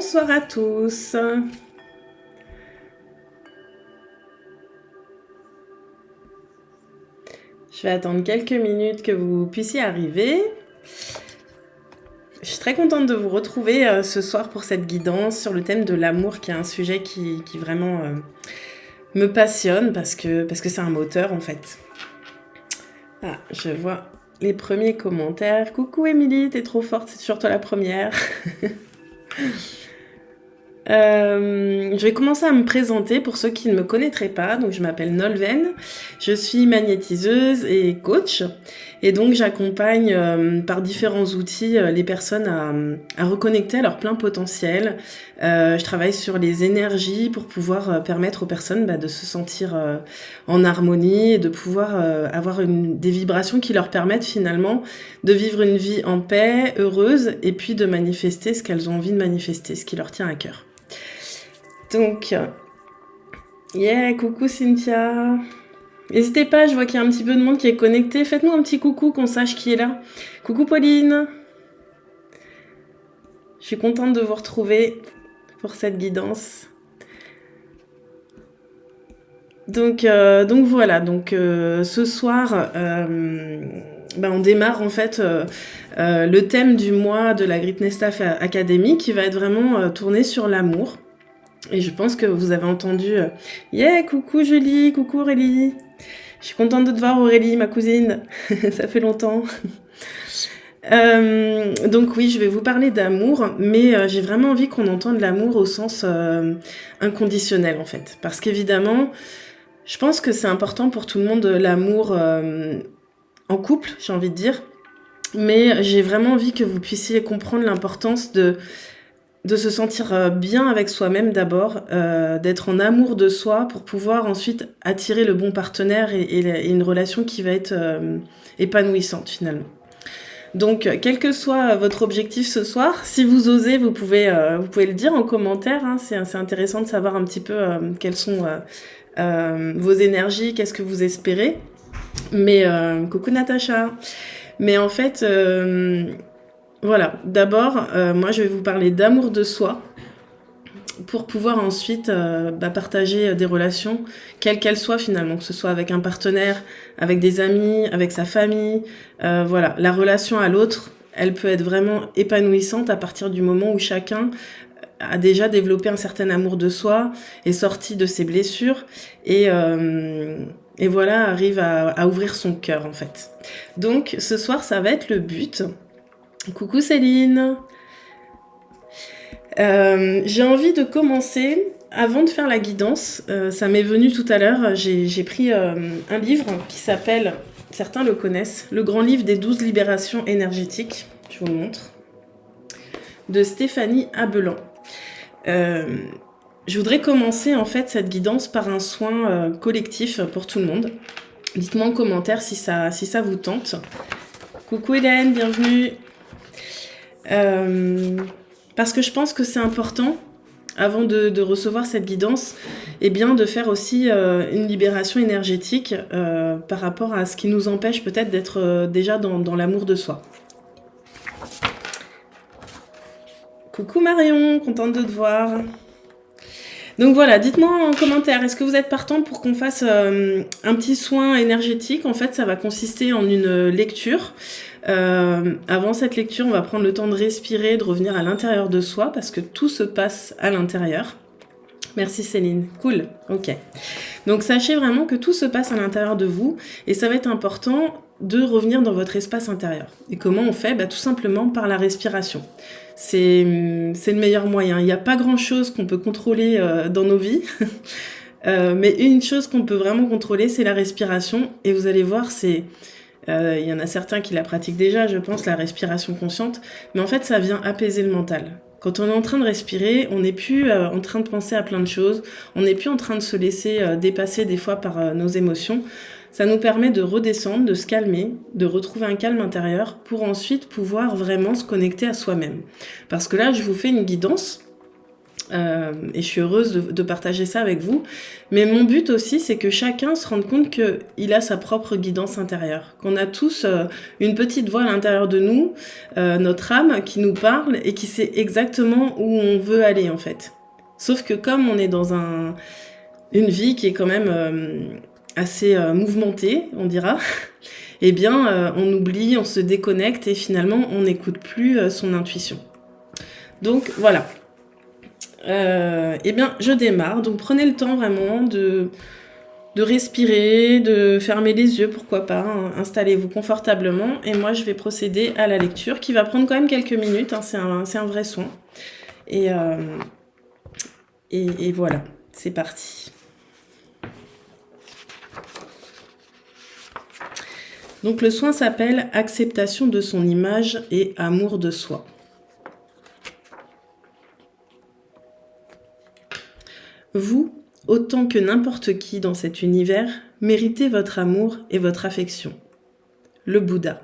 Bonsoir à tous. Je vais attendre quelques minutes que vous puissiez arriver. Je suis très contente de vous retrouver ce soir pour cette guidance sur le thème de l'amour, qui est un sujet qui vraiment me passionne parce que c'est un moteur en fait. Ah, je vois les premiers commentaires. Coucou Émilie, t'es trop forte, c'est toujours toi la première. Je vais commencer à me présenter pour ceux qui ne me connaîtraient pas. Donc, je m'appelle Nolwenn, je suis magnétiseuse et coach. Et donc, j'accompagne par différents outils les personnes à reconnecter à leur plein potentiel. Je travaille sur les énergies pour pouvoir permettre aux personnes de se sentir en harmonie et de pouvoir avoir des vibrations qui leur permettent finalement de vivre une vie en paix, heureuse, et puis de manifester ce qu'elles ont envie de manifester, ce qui leur tient à cœur. Donc, coucou Cynthia. N'hésitez pas, je vois qu'il y a un petit peu de monde qui est connecté. Faites-nous un petit coucou, qu'on sache qui est là. Coucou Pauline. Je suis contente de vous retrouver pour cette guidance. Donc voilà, ce soir, on démarre en fait le thème du mois de la Greatness Staff Academy qui va être vraiment tourné sur l'amour. Et je pense que vous avez entendu coucou Julie, coucou Aurélie. Je suis contente de te voir Aurélie, ma cousine. Ça fait longtemps. Donc oui, je vais vous parler d'amour, mais j'ai vraiment envie qu'on entende l'amour au sens inconditionnel en fait. Parce qu'évidemment, je pense que c'est important pour tout le monde l'amour en couple, j'ai envie de dire. Mais j'ai vraiment envie que vous puissiez comprendre l'importance de se sentir bien avec soi-même d'abord, d'être en amour de soi pour pouvoir ensuite attirer le bon partenaire et une relation qui va être épanouissante finalement. Donc, quel que soit votre objectif ce soir, si vous osez, vous pouvez le dire en commentaire. Hein, c'est intéressant de savoir un petit peu quelles sont vos énergies, qu'est-ce que vous espérez. Mais coucou Natacha. Mais en fait, voilà. D'abord, moi, je vais vous parler d'amour de soi pour pouvoir ensuite partager des relations, quelles qu'elles soient finalement, que ce soit avec un partenaire, avec des amis, avec sa famille. Voilà, la relation à l'autre, elle peut être vraiment épanouissante à partir du moment où chacun a déjà développé un certain amour de soi, est sorti de ses blessures et voilà, arrive à ouvrir son cœur en fait. Donc ce soir, ça va être le but. Coucou Céline. J'ai envie de commencer, avant de faire la guidance, ça m'est venu tout à l'heure, j'ai pris un livre qui s'appelle, certains le connaissent, Le Grand Livre des 12 libérations énergétiques, je vous le montre, de Stéphanie Abelan. Je voudrais commencer en fait cette guidance par un soin collectif pour tout le monde. Dites-moi en commentaire si ça vous tente. Coucou Hélène, bienvenue. Parce que je pense que c'est important, avant de recevoir cette guidance, de faire aussi une libération énergétique par rapport à ce qui nous empêche peut-être d'être déjà dans l'amour de soi. Coucou Marion, contente de te voir. Donc voilà, dites-moi en commentaire, est-ce que vous êtes partant pour qu'on fasse un petit soin énergétique? En fait, ça va consister en une lecture. Avant cette lecture, on va prendre le temps de respirer, de revenir à l'intérieur de soi, parce que tout se passe à l'intérieur. Merci Céline, cool, ok. Donc sachez vraiment que tout se passe à l'intérieur de vous, et ça va être important de revenir dans votre espace intérieur. Et comment on fait? Tout simplement par la respiration. C'est le meilleur moyen. Il n'y a pas grand-chose qu'on peut contrôler dans nos vies, mais une chose qu'on peut vraiment contrôler, c'est la respiration, et vous allez voir, il y en a certains qui la pratiquent déjà, je pense, la respiration consciente, mais en fait, ça vient apaiser le mental. Quand on est en train de respirer, on n'est plus en train de penser à plein de choses, on n'est plus en train de se laisser dépasser des fois par nos émotions. Ça nous permet de redescendre, de se calmer, de retrouver un calme intérieur pour ensuite pouvoir vraiment se connecter à soi-même. Parce que là, je vous fais une guidance Et je suis heureuse de partager ça avec vous. Mais mon but aussi, c'est que chacun se rende compte qu'il a sa propre guidance intérieure. Qu'on a tous une petite voix à l'intérieur de nous, notre âme qui nous parle et qui sait exactement où on veut aller en fait. Sauf que comme on est dans une vie qui est quand même assez mouvementée, on dira, eh bien on oublie, on se déconnecte et finalement on n'écoute plus son intuition. Donc voilà. Eh bien, je démarre. Donc, prenez le temps vraiment de respirer, de fermer les yeux, pourquoi pas. Hein. Installez-vous confortablement. Et moi, je vais procéder à la lecture qui va prendre quand même quelques minutes. Hein. C'est un vrai soin. Et voilà, c'est parti. Donc, le soin s'appelle « Acceptation de son image et amour de soi ». Vous, autant que n'importe qui dans cet univers, méritez votre amour et votre affection. Le Bouddha.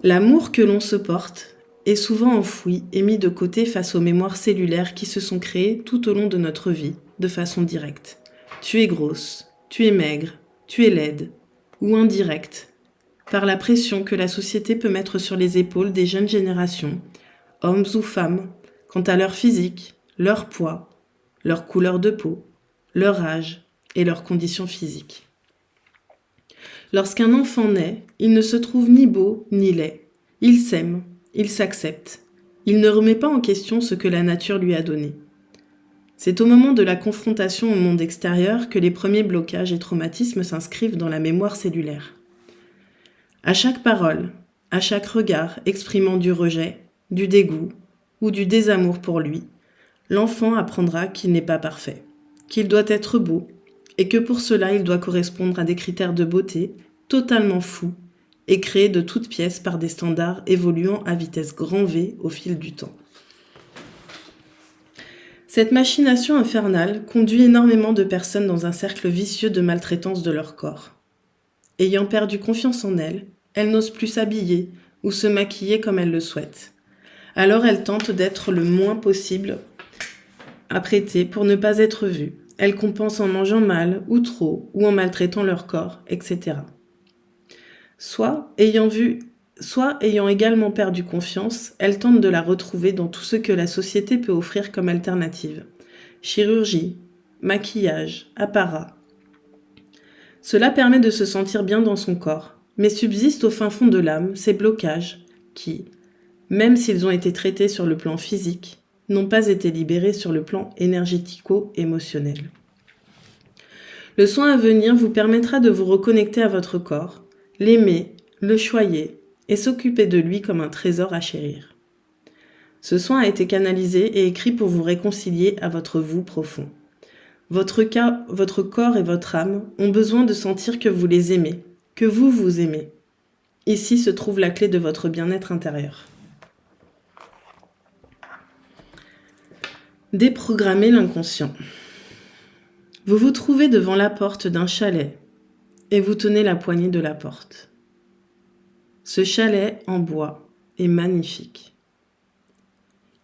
L'amour que l'on se porte est souvent enfoui et mis de côté face aux mémoires cellulaires qui se sont créées tout au long de notre vie, de façon directe. Tu es grosse, tu es maigre, tu es laide, ou indirecte, par la pression que la société peut mettre sur les épaules des jeunes générations, hommes ou femmes, quant à leur physique, leur poids, leur couleur de peau, leur âge et leurs conditions physiques. Lorsqu'un enfant naît, il ne se trouve ni beau ni laid. Il s'aime, il s'accepte. Il ne remet pas en question ce que la nature lui a donné. C'est au moment de la confrontation au monde extérieur que les premiers blocages et traumatismes s'inscrivent dans la mémoire cellulaire. À chaque parole, à chaque regard exprimant du rejet, du dégoût ou du désamour pour lui, l'enfant apprendra qu'il n'est pas parfait, qu'il doit être beau, et que pour cela il doit correspondre à des critères de beauté totalement fous et créés de toutes pièces par des standards évoluant à vitesse grand V au fil du temps. Cette machination infernale conduit énormément de personnes dans un cercle vicieux de maltraitance de leur corps. Ayant perdu confiance en elles n'osent plus s'habiller ou se maquiller comme elles le souhaitent. Alors elles tentent d'être le moins possible apprêtées pour ne pas être vues. Elles compensent en mangeant mal ou trop ou en maltraitant leur corps, etc. Soit ayant également perdu confiance, elles tentent de la retrouver dans tout ce que la société peut offrir comme alternative. Chirurgie, maquillage, apparat. Cela permet de se sentir bien dans son corps, mais subsistent au fin fond de l'âme ces blocages qui, même s'ils ont été traités sur le plan physique, n'ont pas été libérés sur le plan énergético-émotionnel. Le soin à venir vous permettra de vous reconnecter à votre corps, l'aimer, le choyer et s'occuper de lui comme un trésor à chérir. Ce soin a été canalisé et écrit pour vous réconcilier à votre vous profond. Votre corps et votre âme ont besoin de sentir que vous les aimez, que vous vous aimez. Ici se trouve la clé de votre bien-être intérieur. Déprogrammer l'inconscient. Vous vous trouvez devant la porte d'un chalet et vous tenez la poignée de la porte. Ce chalet en bois est magnifique.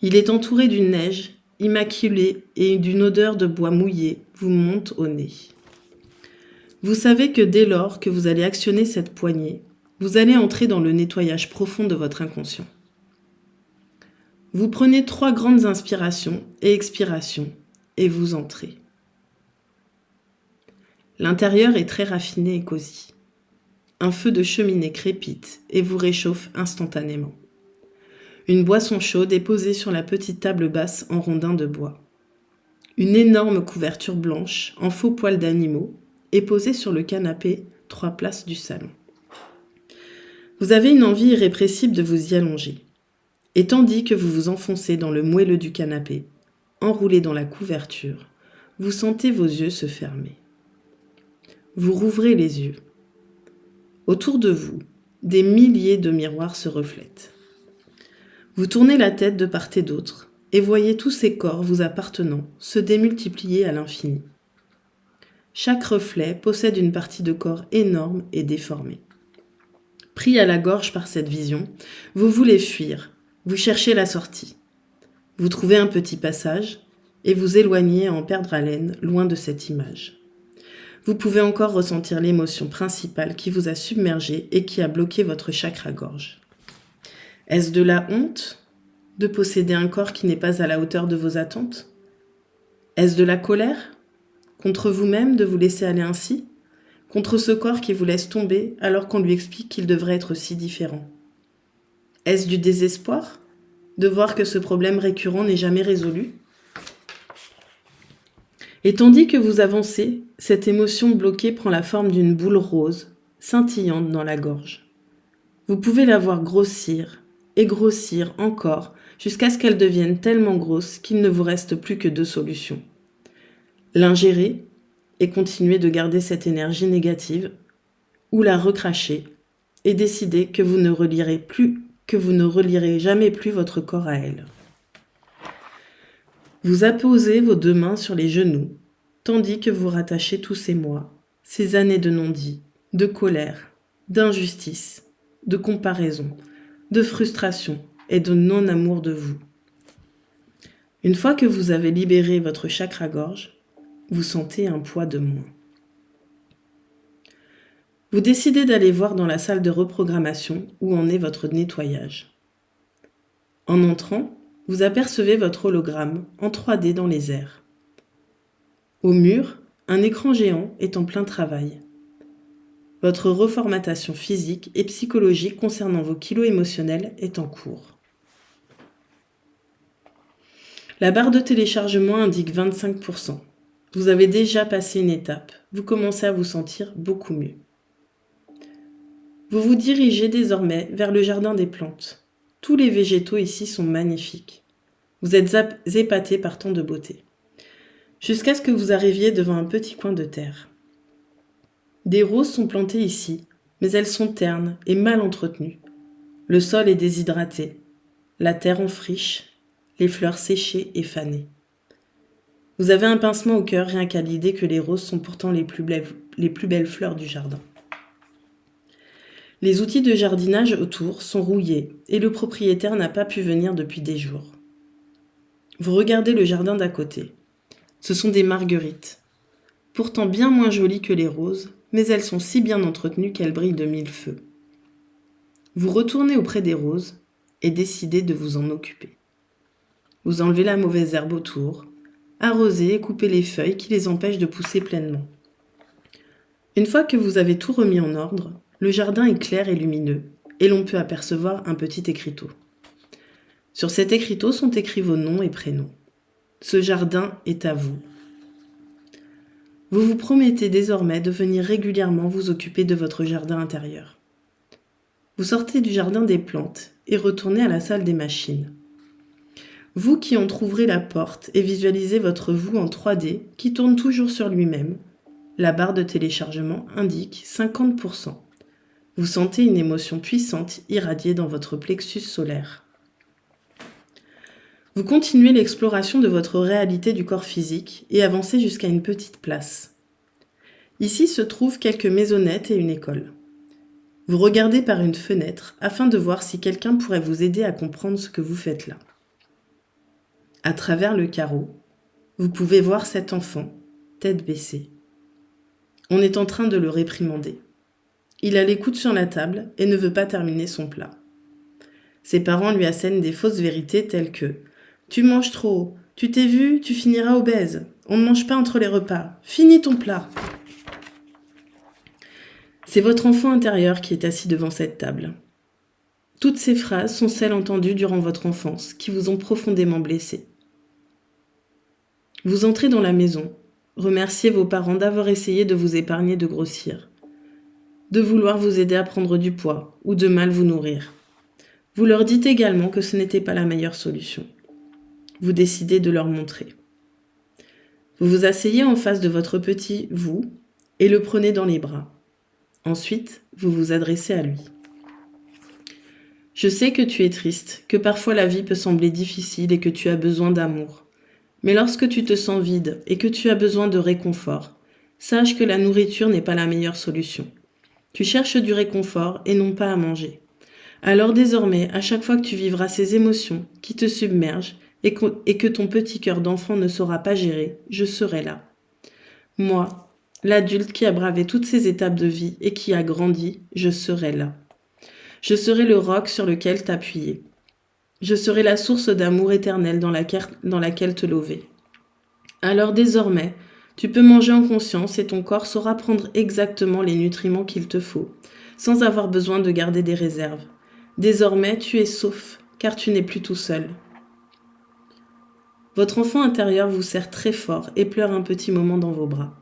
Il est entouré d'une neige immaculée et d'une odeur de bois mouillé vous monte au nez. Vous savez que dès lors que vous allez actionner cette poignée, vous allez entrer dans le nettoyage profond de votre inconscient. Vous prenez 3 grandes inspirations et expirations et vous entrez. L'intérieur est très raffiné et cosy. Un feu de cheminée crépite et vous réchauffe instantanément. Une boisson chaude est posée sur la petite table basse en rondin de bois. Une énorme couverture blanche en faux poils d'animaux est posée sur le canapé 3 places du salon. Vous avez une envie irrépressible de vous y allonger. Et tandis que vous vous enfoncez dans le moelleux du canapé, enroulé dans la couverture, vous sentez vos yeux se fermer. Vous rouvrez les yeux. Autour de vous, des milliers de miroirs se reflètent. Vous tournez la tête de part et d'autre et voyez tous ces corps vous appartenant se démultiplier à l'infini. Chaque reflet possède une partie de corps énorme et déformée. Pris à la gorge par cette vision, vous voulez fuir, vous cherchez la sortie. Vous trouvez un petit passage et vous éloignez à en perdre haleine, loin de cette image. Vous pouvez encore ressentir l'émotion principale qui vous a submergé et qui a bloqué votre chakra-gorge. Est-ce de la honte de posséder un corps qui n'est pas à la hauteur de vos attentes? Est-ce de la colère contre vous-même de vous laisser aller ainsi? Contre ce corps qui vous laisse tomber alors qu'on lui explique qu'il devrait être si différent? Est-ce du désespoir de voir que ce problème récurrent n'est jamais résolu? Et tandis que vous avancez, cette émotion bloquée prend la forme d'une boule rose, scintillante dans la gorge. Vous pouvez la voir grossir et grossir encore jusqu'à ce qu'elle devienne tellement grosse qu'il ne vous reste plus que 2 solutions. L'ingérer et continuer de garder cette énergie négative, ou la recracher et décider que vous ne relierez jamais plus votre corps à elle. Vous apposez vos 2 mains sur les genoux, tandis que vous rattachez tous ces mois, ces années de non-dit, de colère, d'injustice, de comparaison, de frustration et de non-amour de vous. Une fois que vous avez libéré votre chakra-gorge, vous sentez un poids de moins. Vous décidez d'aller voir dans la salle de reprogrammation où en est votre nettoyage. En entrant, vous apercevez votre hologramme en 3D dans les airs. Au mur, un écran géant est en plein travail. Votre reformatation physique et psychologique concernant vos kilos émotionnels est en cours. La barre de téléchargement indique 25%. Vous avez déjà passé une étape. Vous commencez à vous sentir beaucoup mieux. Vous vous dirigez désormais vers le jardin des plantes. Tous les végétaux ici sont magnifiques. Vous êtes épaté par tant de beauté. Jusqu'à ce que vous arriviez devant un petit coin de terre. Des roses sont plantées ici, mais elles sont ternes et mal entretenues. Le sol est déshydraté, la terre en friche, les fleurs séchées et fanées. Vous avez un pincement au cœur rien qu'à l'idée que les roses sont pourtant les plus belles fleurs du jardin. Les outils de jardinage autour sont rouillés et le propriétaire n'a pas pu venir depuis des jours. Vous regardez le jardin d'à côté. Ce sont des marguerites, pourtant bien moins jolies que les roses, mais elles sont si bien entretenues qu'elles brillent de 1000 feux. Vous retournez auprès des roses et décidez de vous en occuper. Vous enlevez la mauvaise herbe autour, arrosez et coupez les feuilles qui les empêchent de pousser pleinement. Une fois que vous avez tout remis en ordre, le jardin est clair et lumineux, et l'on peut apercevoir un petit écriteau. Sur cet écriteau sont écrits vos noms et prénoms. Ce jardin est à vous. Vous vous promettez désormais de venir régulièrement vous occuper de votre jardin intérieur. Vous sortez du jardin des plantes et retournez à la salle des machines. Vous qui en trouverez la porte et visualisez votre vous en 3D qui tourne toujours sur lui-même, la barre de téléchargement indique 50%. Vous sentez une émotion puissante irradier dans votre plexus solaire. Vous continuez l'exploration de votre réalité du corps physique et avancez jusqu'à une petite place. Ici se trouvent quelques maisonnettes et une école. Vous regardez par une fenêtre afin de voir si quelqu'un pourrait vous aider à comprendre ce que vous faites là. À travers le carreau, vous pouvez voir cet enfant, tête baissée. On est en train de le réprimander. Il a les coudes sur la table et ne veut pas terminer son plat. Ses parents lui assènent des fausses vérités telles que « Tu manges trop, tu t'es vu, tu finiras obèse, on ne mange pas entre les repas, finis ton plat !» C'est votre enfant intérieur qui est assis devant cette table. Toutes ces phrases sont celles entendues durant votre enfance qui vous ont profondément blessé. Vous entrez dans la maison, remerciez vos parents d'avoir essayé de vous épargner de grossir, de vouloir vous aider à prendre du poids ou de mal vous nourrir. Vous leur dites également que ce n'était pas la meilleure solution. Vous décidez de leur montrer. Vous vous asseyez en face de votre petit vous et le prenez dans les bras. Ensuite, vous vous adressez à lui. Je sais que tu es triste, que parfois la vie peut sembler difficile et que tu as besoin d'amour. Mais lorsque tu te sens vide et que tu as besoin de réconfort, sache que la nourriture n'est pas la meilleure solution. Tu cherches du réconfort et non pas à manger. Alors désormais, à chaque fois que tu vivras ces émotions qui te submergent et que ton petit cœur d'enfant ne saura pas gérer, je serai là. Moi, l'adulte qui a bravé toutes ces étapes de vie et qui a grandi, je serai là. Je serai le roc sur lequel t'appuyer. Je serai la source d'amour éternel dans laquelle te lever. Alors désormais, tu peux manger en conscience et ton corps saura prendre exactement les nutriments qu'il te faut, sans avoir besoin de garder des réserves. Désormais, tu es sauf, car tu n'es plus tout seul. Votre enfant intérieur vous serre très fort et pleure un petit moment dans vos bras.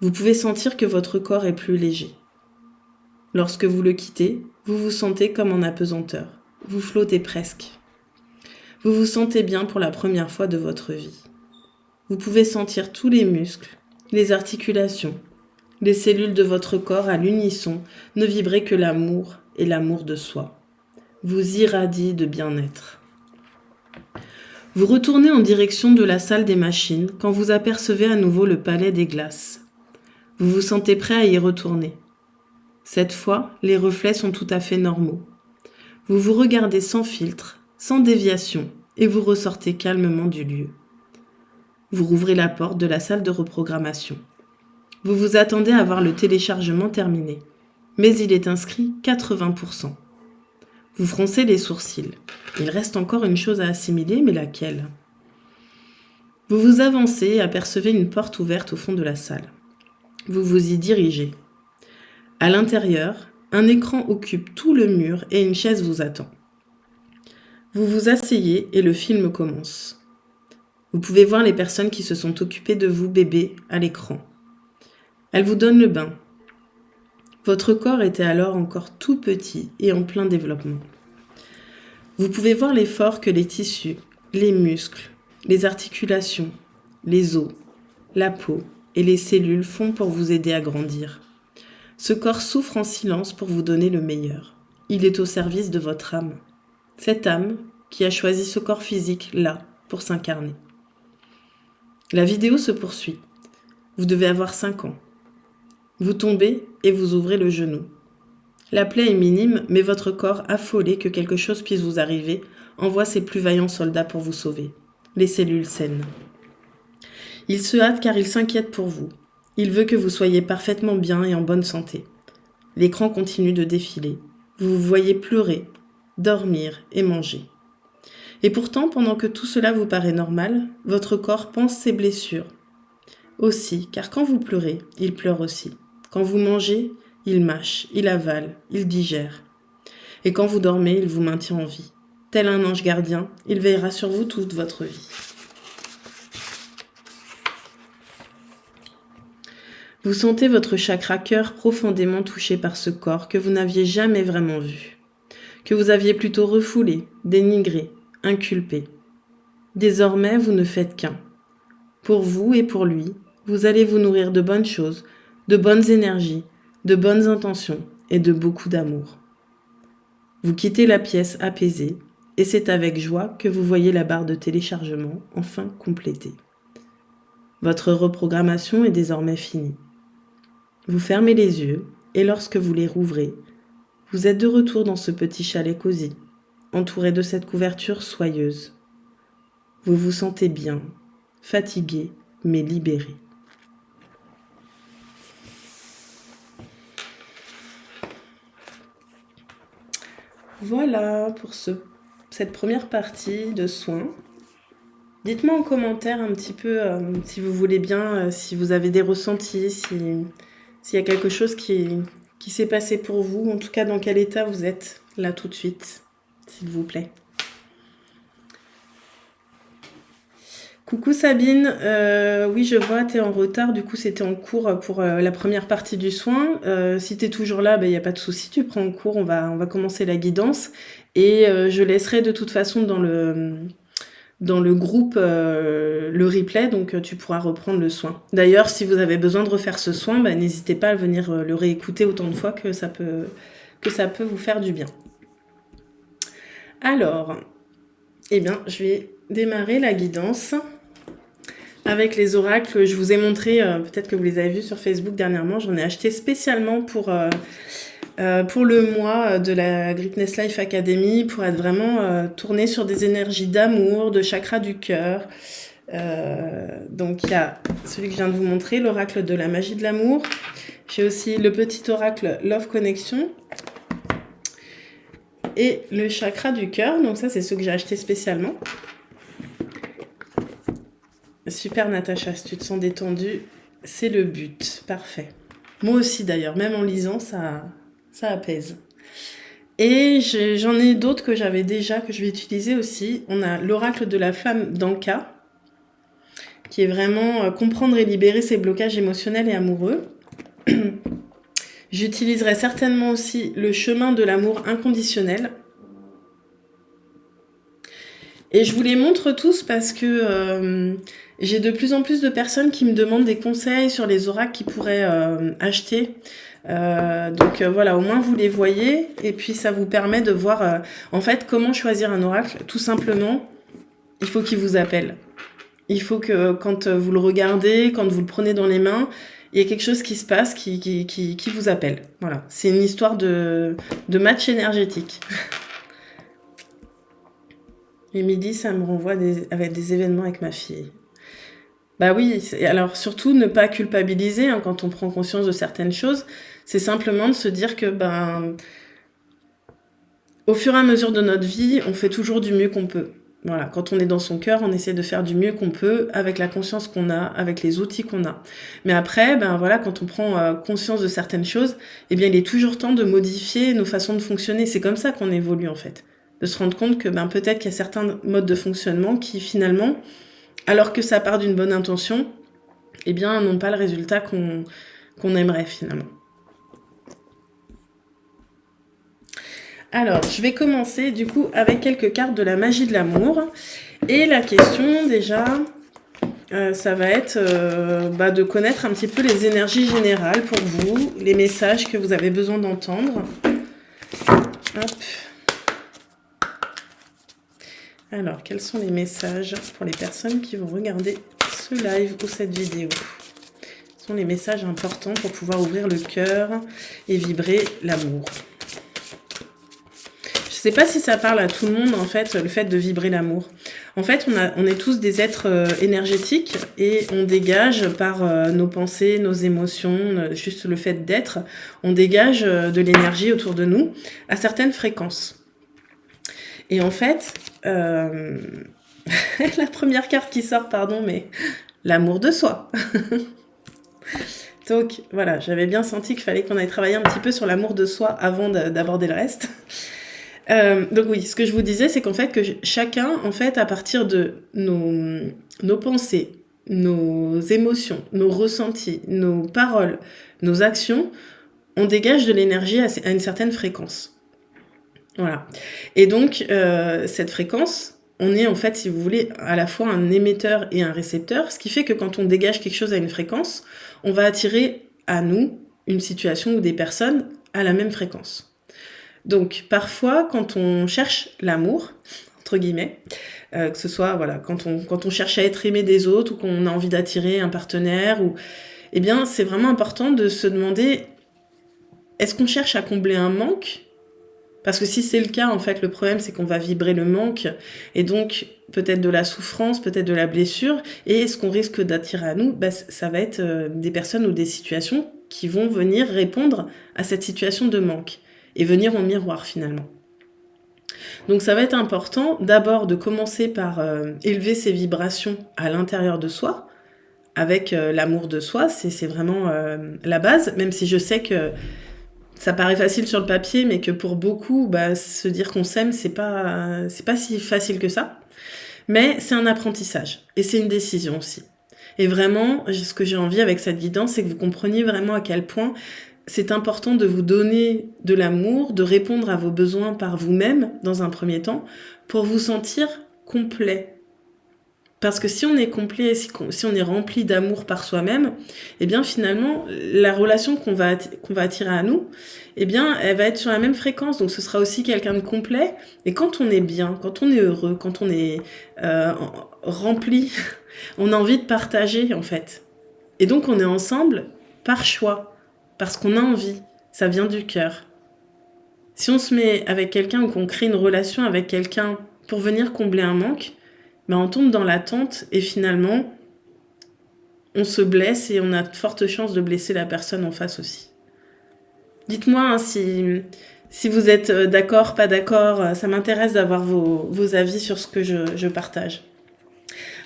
Vous pouvez sentir que votre corps est plus léger. Lorsque vous le quittez, vous vous sentez comme en apesanteur. Vous flottez presque. Vous vous sentez bien pour la première fois de votre vie. Vous pouvez sentir tous les muscles, les articulations, les cellules de votre corps à l'unisson ne vibrer que l'amour et l'amour de soi. Vous irradiez de bien-être. Vous retournez en direction de la salle des machines quand vous apercevez à nouveau le palais des glaces. Vous vous sentez prêt à y retourner. Cette fois, les reflets sont tout à fait normaux. Vous vous regardez sans filtre, sans déviation, et vous ressortez calmement du lieu. Vous rouvrez la porte de la salle de reprogrammation. Vous vous attendez à voir le téléchargement terminé, mais il est inscrit 80%. Vous froncez les sourcils. Il reste encore une chose à assimiler, mais laquelle ? Vous vous avancez et apercevez une porte ouverte au fond de la salle. Vous vous y dirigez. À l'intérieur, un écran occupe tout le mur et une chaise vous attend. Vous vous asseyez et le film commence. Vous pouvez voir les personnes qui se sont occupées de vous, bébé, à l'écran. Elles vous donnent le bain. Votre corps était alors encore tout petit et en plein développement. Vous pouvez voir l'effort que les tissus, les muscles, les articulations, les os, la peau et les cellules font pour vous aider à grandir. Ce corps souffre en silence pour vous donner le meilleur. Il est au service de votre âme. Cette âme qui a choisi ce corps physique là pour s'incarner. La vidéo se poursuit. Vous devez avoir 5 ans. Vous tombez et vous ouvrez le genou. La plaie est minime, mais votre corps, affolé que quelque chose puisse vous arriver, envoie ses plus vaillants soldats pour vous sauver. Les cellules saines. Il se hâte car il s'inquiète pour vous. Il veut que vous soyez parfaitement bien et en bonne santé. L'écran continue de défiler. Vous vous voyez pleurer, dormir et manger. Et pourtant, pendant que tout cela vous paraît normal, votre corps pense ses blessures. Aussi, car quand vous pleurez, il pleure aussi. Quand vous mangez, il mâche, il avale, il digère. Et quand vous dormez, il vous maintient en vie. Tel un ange gardien, il veillera sur vous toute votre vie. Vous sentez votre chakra cœur profondément touché par ce corps que vous n'aviez jamais vraiment vu, que vous aviez plutôt refoulé, dénigré, inculpé. Désormais, vous ne faites qu'un. Pour vous et pour lui, vous allez vous nourrir de bonnes choses, de bonnes énergies, de bonnes intentions et de beaucoup d'amour. Vous quittez la pièce apaisée et c'est avec joie que vous voyez la barre de téléchargement enfin complétée. Votre reprogrammation est désormais finie. Vous fermez les yeux et lorsque vous les rouvrez, vous êtes de retour dans ce petit chalet cosy, entouré de cette couverture soyeuse. Vous vous sentez bien, fatigué mais libéré. Voilà pour cette première partie de soins. Dites-moi en commentaire un petit peu si vous voulez bien, si vous avez des ressentis, s'il y a quelque chose qui s'est passé pour vous, en tout cas dans quel état vous êtes là tout de suite, s'il vous plaît. Coucou Sabine, oui je vois, t'es en retard, du coup c'était en cours pour la première partie du soin. Si t'es toujours là, il n'y a pas de souci, tu prends en cours, on va commencer la guidance. Et je laisserai de toute façon dans le groupe le replay, donc tu pourras reprendre le soin. D'ailleurs, si vous avez besoin de refaire ce soin, n'hésitez pas à venir le réécouter autant de fois que ça peut vous faire du bien. Alors, je vais démarrer la guidance avec les oracles. Je vous ai montré, peut-être que vous les avez vus sur Facebook dernièrement, j'en ai acheté spécialement pour pour le mois de la Greatness Life Academy, pour être vraiment tourné sur des énergies d'amour, de chakra du cœur. Donc il y a celui que je viens de vous montrer, l'oracle de la magie de l'amour. J'ai aussi le petit oracle Love Connection et le chakra du cœur. Donc ça, c'est ceux que j'ai acheté spécialement. Super Natacha, si tu te sens détendue, c'est le but. Parfait. Moi aussi d'ailleurs, même en lisant, ça apaise. Et j'en ai d'autres que j'avais déjà, que je vais utiliser aussi. On a l'oracle de la femme d'Anka, qui est vraiment comprendre et libérer ses blocages émotionnels et amoureux. J'utiliserai certainement aussi le chemin de l'amour inconditionnel. Et je vous les montre tous parce que j'ai de plus en plus de personnes qui me demandent des conseils sur les oracles qu'ils pourraient acheter. Donc voilà, au moins vous les voyez et puis ça vous permet de voir en fait comment choisir un oracle. Tout simplement, il faut qu'il vous appelle. Il faut que quand vous le regardez, quand vous le prenez dans les mains, il y a quelque chose qui se passe qui vous appelle. Voilà, c'est une histoire de match énergétique. Et midi, ça me renvoie avec des événements avec ma fille. Bah oui, alors surtout ne pas culpabiliser hein, quand on prend conscience de certaines choses. C'est simplement de se dire que au fur et à mesure de notre vie, on fait toujours du mieux qu'on peut. Voilà, quand on est dans son cœur, on essaie de faire du mieux qu'on peut avec la conscience qu'on a, avec les outils qu'on a. Mais après, voilà, quand on prend conscience de certaines choses, eh bien, il est toujours temps de modifier nos façons de fonctionner. C'est comme ça qu'on évolue en fait. De se rendre compte que peut-être qu'il y a certains modes de fonctionnement qui finalement, alors que ça part d'une bonne intention, eh bien, n'ont pas le résultat qu'on aimerait finalement. Alors, je vais commencer du coup avec quelques cartes de la magie de l'amour. Et la question déjà, ça va être de connaître un petit peu les énergies générales pour vous, les messages que vous avez besoin d'entendre. Hop. Alors, quels sont les messages pour les personnes qui vont regarder ce live ou cette vidéo? Ce sont les messages importants pour pouvoir ouvrir le cœur et vibrer l'amour. Je sais pas si ça parle à tout le monde, en fait, le fait de vibrer l'amour. En fait, on est tous des êtres énergétiques et on dégage par nos pensées, nos émotions, juste le fait d'être, on dégage de l'énergie autour de nous à certaines fréquences. Et en fait, la première carte qui sort, pardon, mais l'amour de soi. Donc voilà, j'avais bien senti qu'il fallait qu'on aille travailler un petit peu sur l'amour de soi avant d'aborder le reste. Donc oui, ce que je vous disais, c'est qu'en fait, que chacun, en fait, à partir de nos pensées, nos émotions, nos ressentis, nos paroles, nos actions, on dégage de l'énergie à une certaine fréquence. Voilà. Et donc, cette fréquence, on est en fait, si vous voulez, à la fois un émetteur et un récepteur, ce qui fait que quand on dégage quelque chose à une fréquence, on va attirer à nous une situation ou des personnes à la même fréquence. Donc, parfois, quand on cherche l'amour, entre guillemets, que ce soit, voilà, quand on cherche à être aimé des autres ou qu'on a envie d'attirer un partenaire, eh bien, c'est vraiment important de se demander, est-ce qu'on cherche à combler un manque ? Parce que si c'est le cas, en fait, le problème, c'est qu'on va vibrer le manque, et donc peut-être de la souffrance, peut-être de la blessure, et ce qu'on risque d'attirer à nous, ça va être des personnes ou des situations qui vont venir répondre à cette situation de manque, et venir en miroir finalement. Donc ça va être important d'abord de commencer par élever ses vibrations à l'intérieur de soi, avec l'amour de soi, c'est vraiment la base, même si je sais que ça paraît facile sur le papier, mais que pour beaucoup, se dire qu'on s'aime, c'est pas si facile que ça. Mais c'est un apprentissage, et c'est une décision aussi. Et vraiment, ce que j'ai envie avec cette guidance, c'est que vous compreniez vraiment à quel point c'est important de vous donner de l'amour, de répondre à vos besoins par vous-même, dans un premier temps, pour vous sentir complet. Parce que si on est complet, si on est rempli d'amour par soi-même, eh bien finalement, la relation qu'on va attirer à nous, eh bien, elle va être sur la même fréquence. Donc ce sera aussi quelqu'un de complet. Et quand on est bien, quand on est heureux, quand on est rempli, on a envie de partager en fait. Et donc on est ensemble par choix, parce qu'on a envie. Ça vient du cœur. Si on se met avec quelqu'un ou qu'on crée une relation avec quelqu'un pour venir combler un manque, ben on tombe dans l'attente et finalement, on se blesse et on a de fortes chances de blesser la personne en face aussi. Dites-moi hein, si vous êtes d'accord, pas d'accord, ça m'intéresse d'avoir vos avis sur ce que je partage.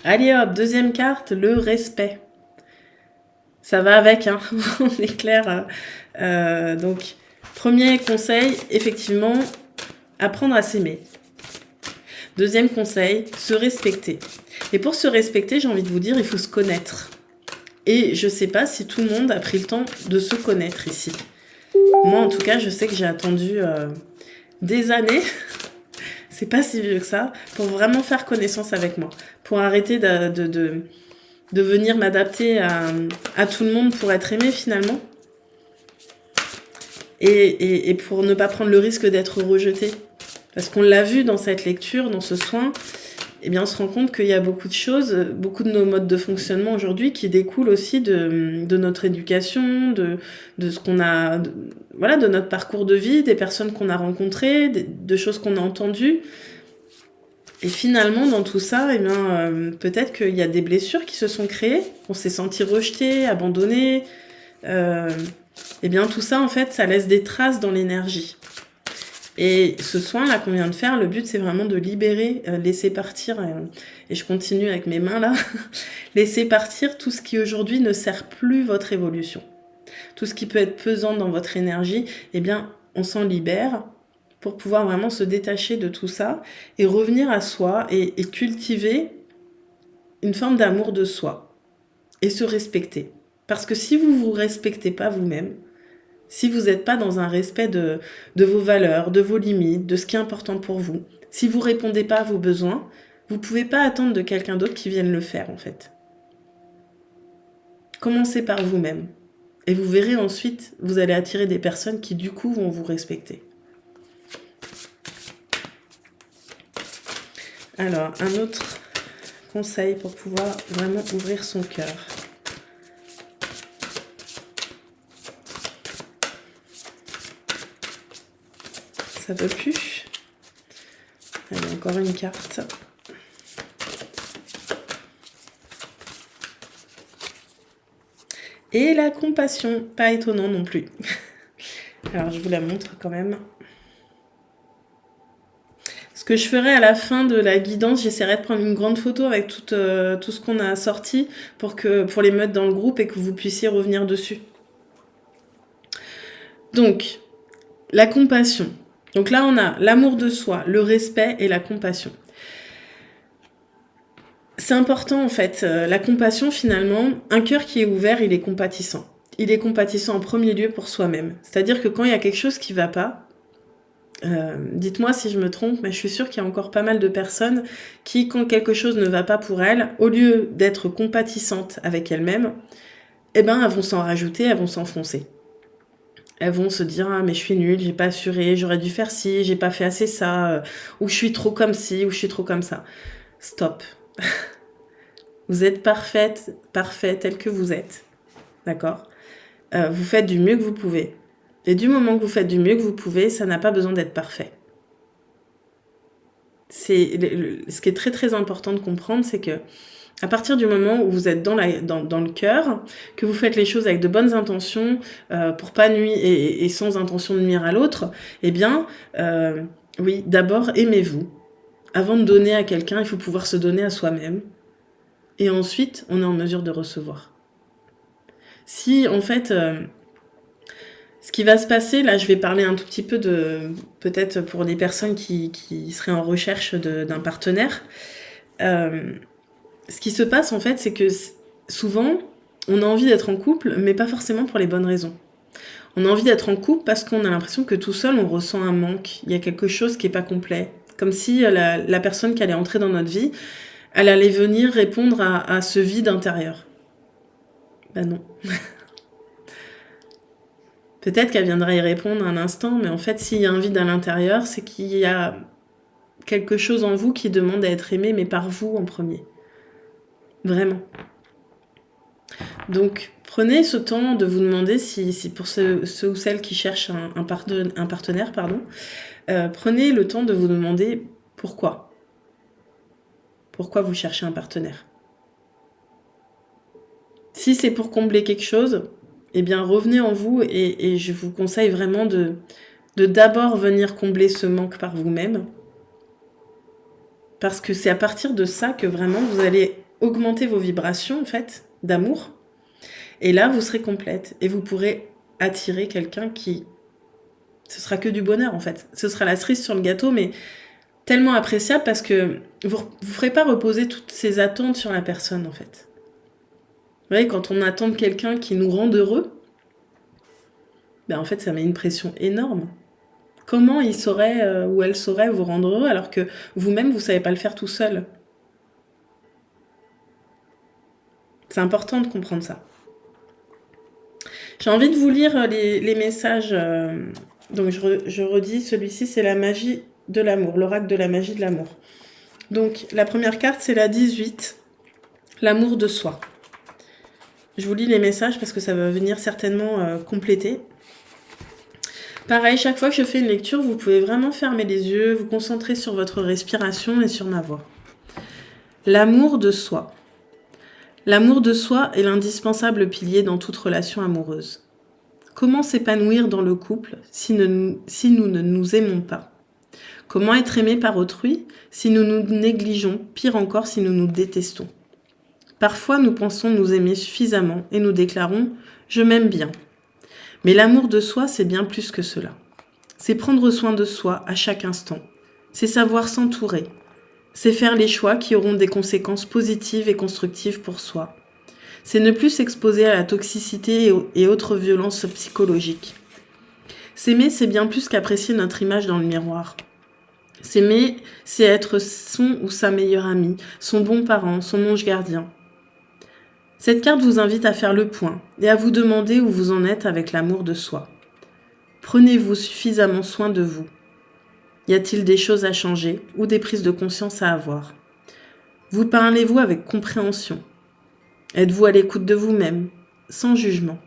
Allez hop, deuxième carte, le respect. Ça va avec, hein, on est clair. Donc, premier conseil, effectivement, apprendre à s'aimer. Deuxième conseil, se respecter. Et pour se respecter, j'ai envie de vous dire, il faut se connaître. Et je sais pas si tout le monde a pris le temps de se connaître ici. Moi, en tout cas, je sais que j'ai attendu des années, c'est pas si vieux que ça, pour vraiment faire connaissance avec moi. Pour arrêter de venir m'adapter à tout le monde pour être aimée finalement. Et pour ne pas prendre le risque d'être rejetée. Parce qu'on l'a vu dans cette lecture, dans ce soin, eh bien on se rend compte qu'il y a beaucoup de choses, beaucoup de nos modes de fonctionnement aujourd'hui qui découlent aussi de notre éducation, de ce qu'on a, voilà, de notre parcours de vie, des personnes qu'on a rencontrées, de choses qu'on a entendues. Et finalement, dans tout ça, eh bien, peut-être qu'il y a des blessures qui se sont créées, on s'est senti rejeté, abandonné. Eh bien, tout ça, en fait, ça laisse des traces dans l'énergie. Et ce soin-là qu'on vient de faire, le but, c'est vraiment de libérer, laisser partir, et je continue avec mes mains là, laisser partir tout ce qui aujourd'hui ne sert plus votre évolution. Tout ce qui peut être pesant dans votre énergie, eh bien, on s'en libère pour pouvoir vraiment se détacher de tout ça et revenir à soi et cultiver une forme d'amour de soi et se respecter. Parce que si vous ne vous respectez pas vous-même, si vous n'êtes pas dans un respect de vos valeurs, de vos limites, de ce qui est important pour vous, si vous ne répondez pas à vos besoins, vous ne pouvez pas attendre de quelqu'un d'autre qui vienne le faire en fait. Commencez par vous-même. Et vous verrez ensuite, vous allez attirer des personnes qui du coup vont vous respecter. Alors, un autre conseil pour pouvoir vraiment ouvrir son cœur. Ça veut plus. Allez, encore une carte. Et la compassion, pas étonnant non plus. Alors, je vous la montre quand même. Ce que je ferai à la fin de la guidance, j'essaierai de prendre une grande photo avec tout ce qu'on a sorti pour les mettre dans le groupe et que vous puissiez revenir dessus. Donc, la compassion. Donc là, on a l'amour de soi, le respect et la compassion. C'est important en fait, la compassion finalement, un cœur qui est ouvert, il est compatissant. Il est compatissant en premier lieu pour soi-même. C'est-à-dire que quand il y a quelque chose qui ne va pas, dites-moi si je me trompe, mais je suis sûre qu'il y a encore pas mal de personnes qui, quand quelque chose ne va pas pour elles, au lieu d'être compatissantes avec elles-mêmes, eh ben, elles vont s'en rajouter, elles vont s'enfoncer. Elles vont se dire « Ah, mais je suis nulle, j'ai pas assuré, j'aurais dû faire ci, j'ai pas fait assez ça, ou je suis trop comme ci, ou je suis trop comme ça. » Stop. Vous êtes parfaite, parfait tel que vous êtes. D'accord ? Vous faites du mieux que vous pouvez. Et du moment que vous faites du mieux que vous pouvez, ça n'a pas besoin d'être parfait. Ce qui est très très important de comprendre, c'est que à partir du moment où vous êtes dans le cœur, que vous faites les choses avec de bonnes intentions, pour pas nuire et sans intention de nuire à l'autre, eh bien, oui, d'abord aimez-vous. Avant de donner à quelqu'un, il faut pouvoir se donner à soi-même. Et ensuite, on est en mesure de recevoir. Si, en fait, ce qui va se passer, là, je vais parler un tout petit peu peut-être pour les personnes qui seraient en recherche d'un partenaire. Ce qui se passe, en fait, c'est que souvent, on a envie d'être en couple, mais pas forcément pour les bonnes raisons. On a envie d'être en couple parce qu'on a l'impression que tout seul, on ressent un manque. Il y a quelque chose qui n'est pas complet. Comme si la personne qui allait entrer dans notre vie, elle allait venir répondre à ce vide intérieur. Ben non. Peut-être qu'elle viendra y répondre un instant, mais en fait, s'il y a un vide à l'intérieur, c'est qu'il y a quelque chose en vous qui demande à être aimé, mais par vous en premier. Vraiment. Donc, prenez ce temps de vous demander si pour ceux ou celles qui cherchent un partenaire, prenez le temps de vous demander pourquoi. Pourquoi vous cherchez un partenaire. Si c'est pour combler quelque chose, eh bien revenez en vous et je vous conseille vraiment de d'abord venir combler ce manque par vous-même. Parce que c'est à partir de ça que vraiment vous allez augmenter vos vibrations en fait d'amour. Et là, vous serez complète et vous pourrez attirer quelqu'un qui... Ce sera que du bonheur en fait. Ce sera la cerise sur le gâteau, mais tellement appréciable parce que vous ne ferez pas reposer toutes ces attentes sur la personne en fait. Vous voyez, quand on attend de quelqu'un qui nous rende heureux, ben en fait ça met une pression énorme. Comment il saurait ou elle saurait vous rendre heureux alors que vous-même vous ne savez pas le faire tout seul? C'est important de comprendre ça. J'ai envie de vous lire les messages. Donc je redis, celui-ci c'est la magie de l'amour, l'oracle de la magie de l'amour. Donc la première carte c'est la 18, l'amour de soi. Je vous lis les messages parce que ça va venir certainement compléter. Pareil, chaque fois que je fais une lecture, vous pouvez vraiment fermer les yeux, vous concentrer sur votre respiration et sur ma voix. L'amour de soi. L'amour de soi est l'indispensable pilier dans toute relation amoureuse. Comment s'épanouir dans le couple si nous ne nous aimons pas? Comment être aimé par autrui si nous nous négligeons, pire encore si nous nous détestons? Parfois, nous pensons nous aimer suffisamment et nous déclarons « je m'aime bien ». Mais l'amour de soi, c'est bien plus que cela. C'est prendre soin de soi à chaque instant. C'est savoir s'entourer. C'est faire les choix qui auront des conséquences positives et constructives pour soi. C'est ne plus s'exposer à la toxicité et autres violences psychologiques. S'aimer, c'est bien plus qu'apprécier notre image dans le miroir. S'aimer, c'est être son ou sa meilleure amie, son bon parent, son ange gardien. Cette carte vous invite à faire le point et à vous demander où vous en êtes avec l'amour de soi. Prenez-vous suffisamment soin de vous? Y a-t-il des choses à changer ou des prises de conscience à avoir? Vous parlez-vous avec compréhension? Êtes-vous à l'écoute de vous-même, sans jugement?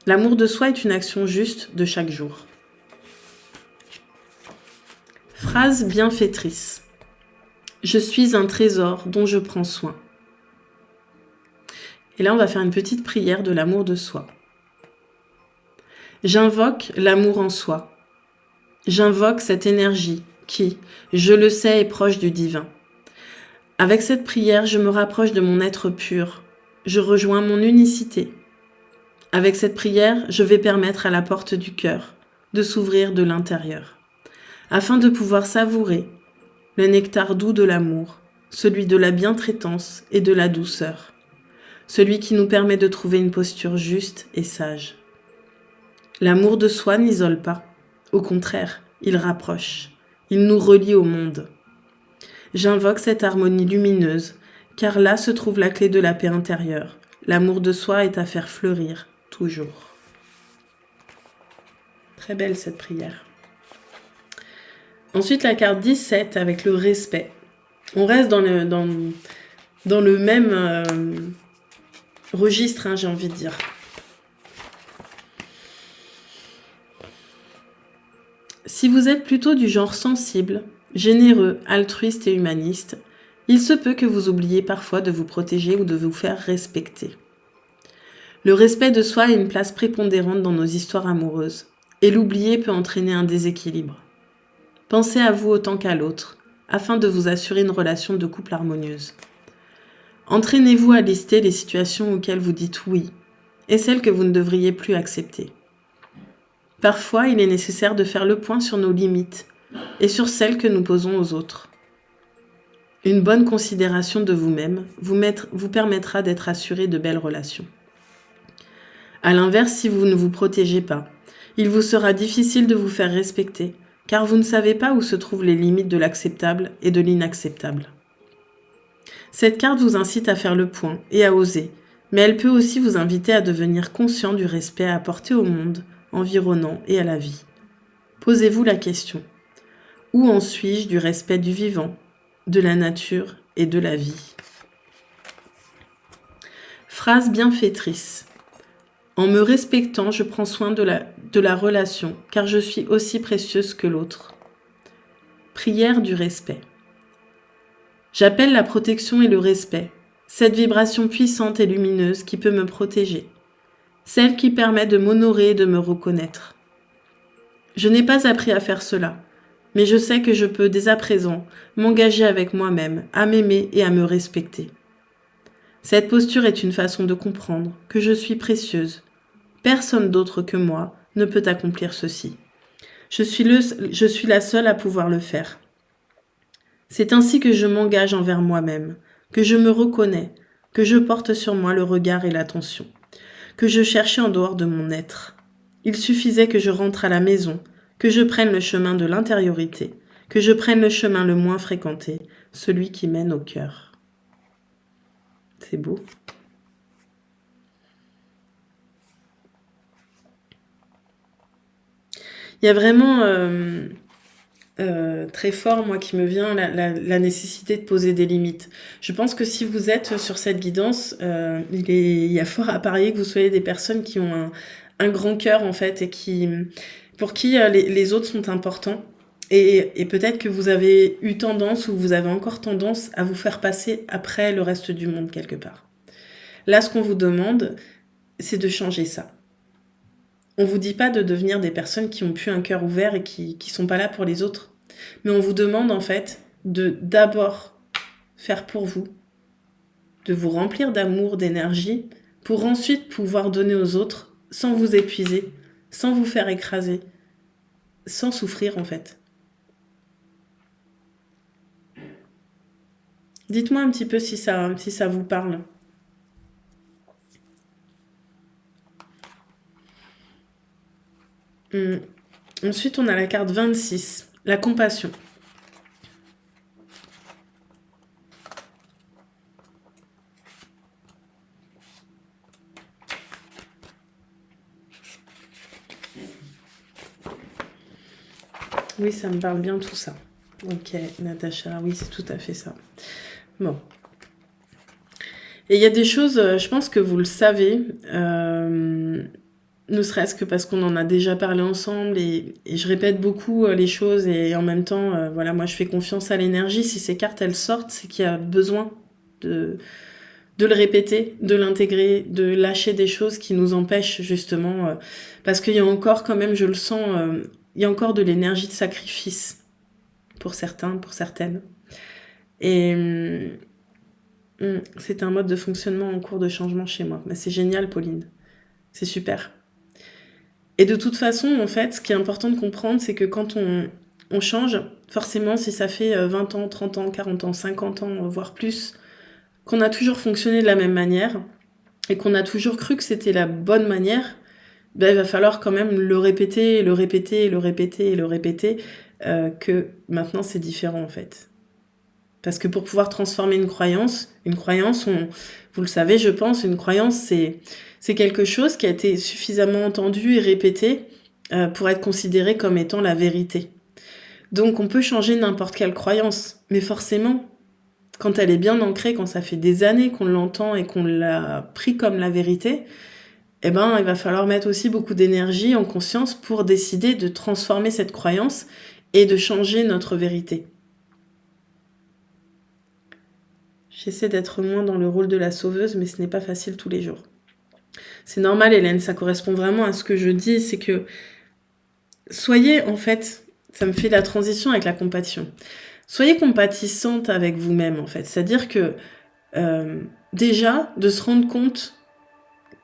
L'amour de soi est une action juste de chaque jour. Phrase bienfaitrice. Je suis un trésor dont je prends soin. Et là, on va faire une petite prière de l'amour de soi. J'invoque l'amour en soi. J'invoque cette énergie qui, je le sais, est proche du divin. Avec cette prière, je me rapproche de mon être pur. Je rejoins mon unicité. Avec cette prière, je vais permettre à la porte du cœur de s'ouvrir de l'intérieur, afin de pouvoir savourer le nectar doux de l'amour, celui de la bientraitance et de la douceur, celui qui nous permet de trouver une posture juste et sage. L'amour de soi n'isole pas, au contraire, il rapproche, il nous relie au monde. J'invoque cette harmonie lumineuse, car là se trouve la clé de la paix intérieure. L'amour de soi est à faire fleurir, toujours. Très belle cette prière. Ensuite, la carte 17 avec le respect. On reste dans le même registre, hein, j'ai envie de dire. Si vous êtes plutôt du genre sensible, généreux, altruiste et humaniste, il se peut que vous oubliez parfois de vous protéger ou de vous faire respecter. Le respect de soi a une place prépondérante dans nos histoires amoureuses, et l'oublier peut entraîner un déséquilibre. Pensez à vous autant qu'à l'autre, afin de vous assurer une relation de couple harmonieuse. Entraînez-vous à lister les situations auxquelles vous dites oui, et celles que vous ne devriez plus accepter. Parfois, il est nécessaire de faire le point sur nos limites, et sur celles que nous posons aux autres. Une bonne considération de vous-même vous permettra d'être assuré de belles relations. À l'inverse, si vous ne vous protégez pas, il vous sera difficile de vous faire respecter, car vous ne savez pas où se trouvent les limites de l'acceptable et de l'inacceptable. Cette carte vous incite à faire le point et à oser, mais elle peut aussi vous inviter à devenir conscient du respect à apporter au monde environnant et à la vie. Posez-vous la question. Où en suis-je du respect du vivant, de la nature et de la vie? Phrase bienfaitrice. En me respectant, je prends soin de la relation, car je suis aussi précieuse que l'autre. Prière du respect. J'appelle la protection et le respect, cette vibration puissante et lumineuse qui peut me protéger, celle qui permet de m'honorer et de me reconnaître. Je n'ai pas appris à faire cela, mais je sais que je peux dès à présent m'engager avec moi-même, à m'aimer et à me respecter. Cette posture est une façon de comprendre que je suis précieuse. Personne d'autre que moi ne peut accomplir ceci. Je suis la seule à pouvoir le faire. C'est ainsi que je m'engage envers moi-même, que je me reconnais, que je porte sur moi le regard et l'attention, que je cherchais en dehors de mon être. Il suffisait que je rentre à la maison, que je prenne le chemin de l'intériorité, que je prenne le chemin le moins fréquenté, celui qui mène au cœur. C'est beau. Il y a vraiment très fort, moi, qui me vient la nécessité de poser des limites. Je pense que si vous êtes sur cette guidance, il y a fort à parier que vous soyez des personnes qui ont un grand cœur, en fait, et pour qui les autres sont importants. Et peut-être que vous avez eu tendance, ou vous avez encore tendance à vous faire passer après le reste du monde, quelque part. Là, ce qu'on vous demande, c'est de changer ça. On vous dit pas de devenir des personnes qui ont plus un cœur ouvert et qui sont pas là pour les autres. Mais on vous demande en fait de d'abord faire pour vous, de vous remplir d'amour, d'énergie, pour ensuite pouvoir donner aux autres sans vous épuiser, sans vous faire écraser, sans souffrir en fait. Dites-moi un petit peu si ça vous parle. Ensuite, on a la carte 26, la compassion. Oui, ça me parle bien tout ça. Ok, Natacha, oui, c'est tout à fait ça. Bon. Et il y a des choses, je pense que vous le savez, ne serait-ce que parce qu'on en a déjà parlé ensemble et je répète beaucoup les choses et en même temps, voilà, moi je fais confiance à l'énergie. Si ces cartes elles sortent, c'est qu'il y a besoin de le répéter, de l'intégrer, de lâcher des choses qui nous empêchent justement, parce qu'il y a encore quand même, je le sens, il y a encore de l'énergie de sacrifice pour certains, pour certaines. Et c'est un mode de fonctionnement en cours de changement chez moi. Mais c'est génial, Pauline. C'est super. Et de toute façon, en fait, ce qui est important de comprendre, c'est que quand on change, forcément, si ça fait 20 ans, 30 ans, 40 ans, 50 ans, voire plus, qu'on a toujours fonctionné de la même manière et qu'on a toujours cru que c'était la bonne manière, ben, il va falloir quand même le répéter, le répéter, le répéter, le répéter, que maintenant c'est différent en fait. Parce que pour pouvoir transformer une croyance, vous le savez, je pense, une croyance, c'est quelque chose qui a été suffisamment entendu et répété pour être considéré comme étant la vérité. Donc on peut changer n'importe quelle croyance, mais forcément, quand elle est bien ancrée, quand ça fait des années qu'on l'entend et qu'on l'a pris comme la vérité, eh ben, il va falloir mettre aussi beaucoup d'énergie en conscience pour décider de transformer cette croyance et de changer notre vérité. J'essaie d'être moins dans le rôle de la sauveuse, mais ce n'est pas facile tous les jours. C'est normal, Hélène, ça correspond vraiment à ce que je dis, c'est que soyez, en fait, ça me fait la transition avec la compassion. Soyez compatissante avec vous-même, en fait. C'est-à-dire que, déjà, de se rendre compte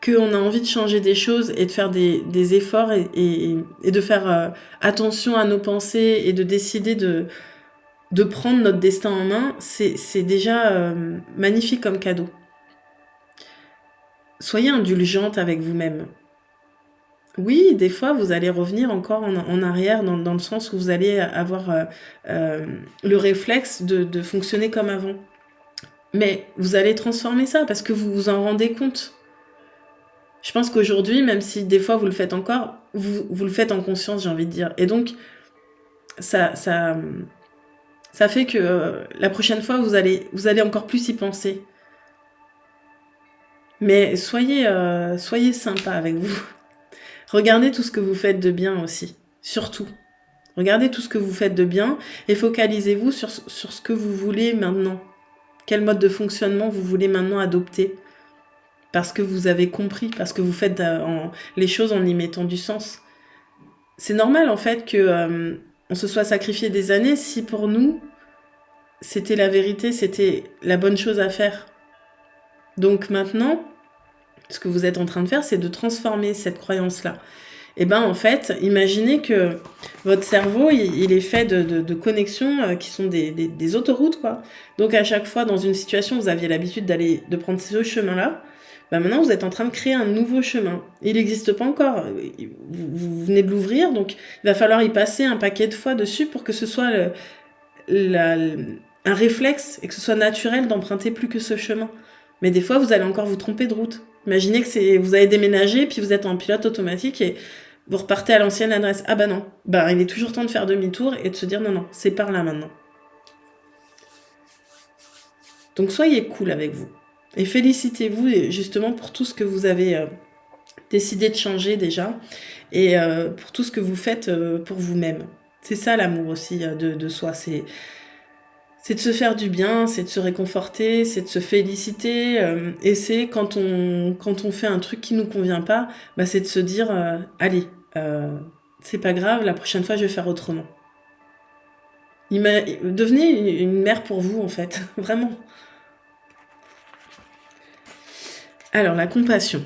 qu'on a envie de changer des choses et de faire des efforts et de faire attention à nos pensées et de décider de prendre notre destin en main, c'est déjà magnifique comme cadeau. Soyez indulgente avec vous-même. Oui, des fois, vous allez revenir encore en arrière dans le sens où vous allez avoir le réflexe de fonctionner comme avant. Mais vous allez transformer ça parce que vous vous en rendez compte. Je pense qu'aujourd'hui, même si des fois vous le faites encore, vous le faites en conscience, j'ai envie de dire. Et donc, ça fait que la prochaine fois, vous allez encore plus y penser. Mais soyez sympa avec vous. Regardez tout ce que vous faites de bien aussi, surtout. Regardez tout ce que vous faites de bien et focalisez-vous sur ce que vous voulez maintenant. Quel mode de fonctionnement vous voulez maintenant adopter? Parce que vous avez compris, parce que vous faites les choses en y mettant du sens. C'est normal en fait que on se soit sacrifié des années si pour nous c'était la vérité, c'était la bonne chose à faire. Donc maintenant, ce que vous êtes en train de faire, c'est de transformer cette croyance-là. Et ben en fait, imaginez que votre cerveau, il est fait de connexions qui sont des autoroutes, quoi. Donc à chaque fois, dans une situation, vous aviez l'habitude de prendre ce chemin-là. Ben maintenant, vous êtes en train de créer un nouveau chemin. Il n'existe pas encore. Vous venez de l'ouvrir, donc il va falloir y passer un paquet de fois dessus pour que ce soit un réflexe et que ce soit naturel d'emprunter plus que ce chemin. Mais des fois, vous allez encore vous tromper de route. Imaginez que vous avez déménagé, puis vous êtes en pilote automatique et vous repartez à l'ancienne adresse. Ah bah non, bah il est toujours temps de faire demi-tour et de se dire non, c'est par là maintenant. Donc soyez cool avec vous. Et félicitez-vous justement pour tout ce que vous avez décidé de changer déjà et pour tout ce que vous faites pour vous-même. C'est ça l'amour aussi de soi, c'est de se faire du bien, c'est de se réconforter, c'est de se féliciter. Et c'est quand on fait un truc qui nous convient pas, bah c'est de se dire allez, c'est pas grave, la prochaine fois je vais faire autrement. Devenez une mère pour vous en fait, vraiment. Alors la compassion.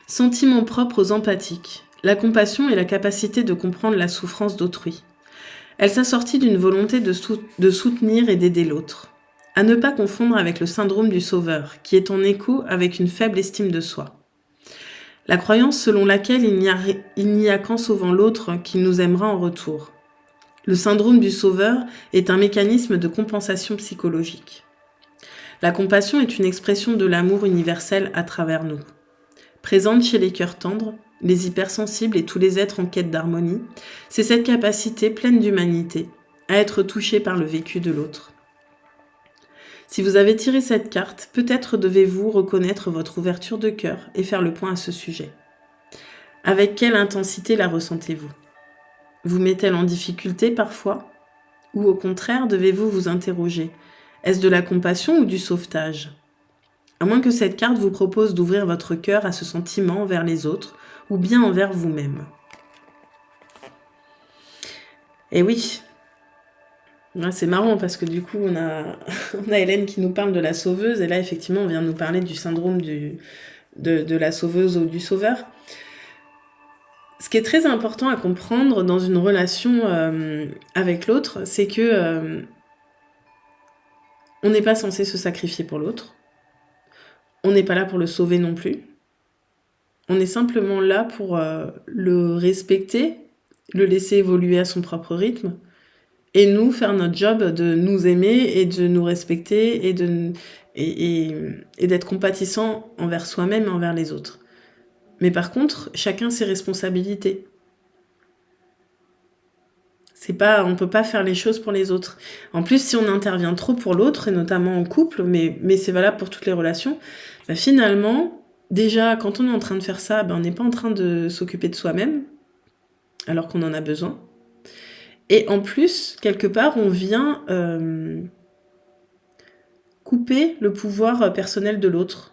Sentiment propre aux empathiques. La compassion est la capacité de comprendre la souffrance d'autrui. Elle s'assortit d'une volonté de soutenir et d'aider l'autre. À ne pas confondre avec le syndrome du sauveur, qui est en écho avec une faible estime de soi. La croyance selon laquelle il n'y a qu'en sauvant l'autre qu'il nous aimera en retour. Le syndrome du sauveur est un mécanisme de compensation psychologique. La compassion est une expression de l'amour universel à travers nous. Présente chez les cœurs tendres, les hypersensibles et tous les êtres en quête d'harmonie, c'est cette capacité pleine d'humanité à être touché par le vécu de l'autre. Si vous avez tiré cette carte, peut-être devez-vous reconnaître votre ouverture de cœur et faire le point à ce sujet. Avec quelle intensité la ressentez-vous ? Vous met-elle en difficulté parfois ? Ou au contraire, devez-vous vous interroger ? Est-ce de la compassion ou du sauvetage ? À moins que cette carte vous propose d'ouvrir votre cœur à ce sentiment envers les autres ou bien envers vous-même. Et oui, c'est marrant parce que du coup on a Hélène qui nous parle de la sauveuse et là effectivement on vient nous parler du syndrome de la sauveuse ou du sauveur. Ce qui est très important à comprendre dans une relation avec l'autre, c'est que on n'est pas censé se sacrifier pour l'autre. On n'est pas là pour le sauver non plus. On est simplement là pour le respecter, le laisser évoluer à son propre rythme, et nous faire notre job de nous aimer et de nous respecter et d'être compatissant envers soi-même et envers les autres. Mais par contre, chacun ses responsabilités. On ne peut pas faire les choses pour les autres. En plus, si on intervient trop pour l'autre, et notamment en couple, mais c'est valable pour toutes les relations, bah finalement, déjà, quand on est en train de faire ça, on n'est pas en train de s'occuper de soi-même, alors qu'on en a besoin. Et en plus, quelque part, on vient couper le pouvoir personnel de l'autre.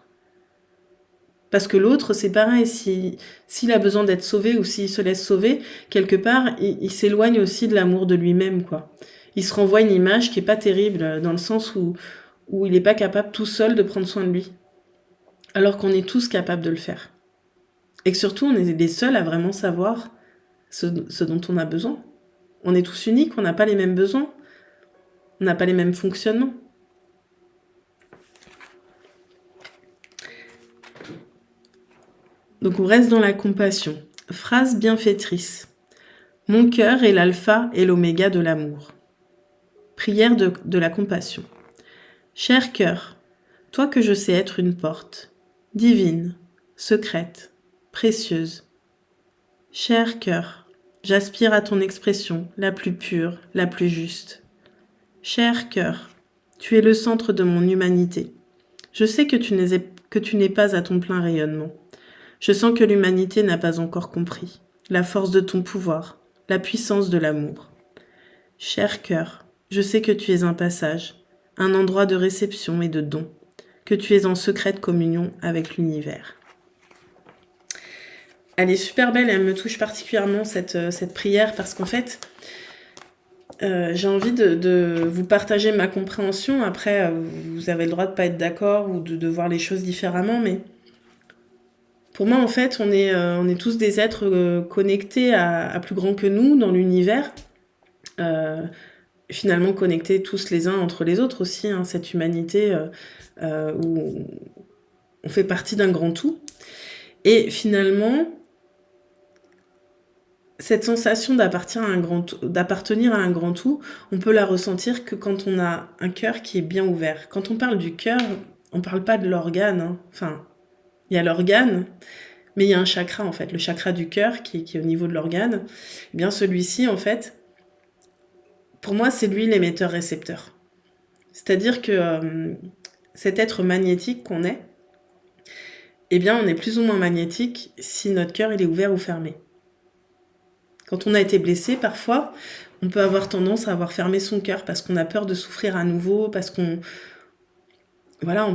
Parce que l'autre, c'est pareil, s'il a besoin d'être sauvé ou s'il se laisse sauver, quelque part, il s'éloigne aussi de l'amour de lui-même, quoi. Il se renvoie une image qui est pas terrible, dans le sens où il n'est pas capable tout seul de prendre soin de lui. Alors qu'on est tous capables de le faire. Et que surtout, on est les seuls à vraiment savoir ce dont on a besoin. On est tous uniques, on n'a pas les mêmes besoins. On n'a pas les mêmes fonctionnements. Donc on reste dans la compassion. Phrase bienfaitrice. Mon cœur est l'alpha et l'oméga de l'amour. Prière de la compassion. Cher cœur, toi que je sais être une porte, divine, secrète, précieuse. Cher cœur, j'aspire à ton expression, la plus pure, la plus juste. Cher cœur, Tu es le centre de mon humanité. Je sais que tu n'es pas à ton plein rayonnement. Je sens que l'humanité n'a pas encore compris la force de ton pouvoir, la puissance de l'amour. Cher cœur, je sais que tu es un passage, un endroit de réception et de don, que tu es en secrète communion avec l'univers. Elle est super belle et elle me touche particulièrement cette prière parce qu'en fait, j'ai envie de vous partager ma compréhension. Après, vous avez le droit de pas être d'accord ou de voir les choses différemment, mais pour moi, en fait, on est tous des êtres connectés à plus grand que nous dans l'univers. Finalement connectés tous les uns entre les autres aussi, hein, cette humanité où on fait partie d'un grand tout. Et finalement, cette sensation d'appartenir à un grand tout, on peut la ressentir que quand on a un cœur qui est bien ouvert. Quand on parle du cœur, on ne parle pas de l'organe. Hein. Enfin, il y a l'organe, mais il y a un chakra en fait, le chakra du cœur qui est au niveau de l'organe. Eh bien celui-ci en fait, pour moi c'est lui l'émetteur-récepteur. C'est-à-dire que cet être magnétique qu'on est, eh bien on est plus ou moins magnétique si notre cœur il est ouvert ou fermé. Quand on a été blessé, parfois, on peut avoir tendance à avoir fermé son cœur parce qu'on a peur de souffrir à nouveau, parce qu'on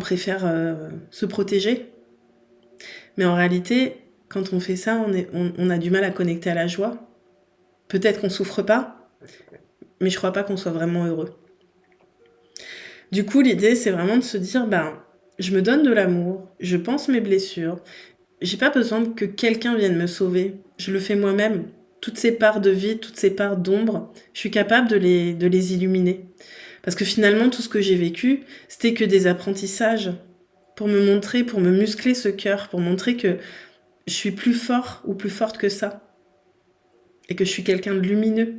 préfère se protéger. Mais en réalité, quand on fait ça, on a du mal à connecter à la joie. Peut-être qu'on souffre pas, mais je crois pas qu'on soit vraiment heureux. Du coup, l'idée, c'est vraiment de se dire, je me donne de l'amour, je pense mes blessures, j'ai pas besoin que quelqu'un vienne me sauver, je le fais moi-même. Toutes ces parts de vie, toutes ces parts d'ombre, je suis capable de les illuminer. Parce que finalement, tout ce que j'ai vécu, c'était que des apprentissages pour me montrer, pour me muscler ce cœur, pour montrer que je suis plus fort ou plus forte que ça. Et que je suis quelqu'un de lumineux.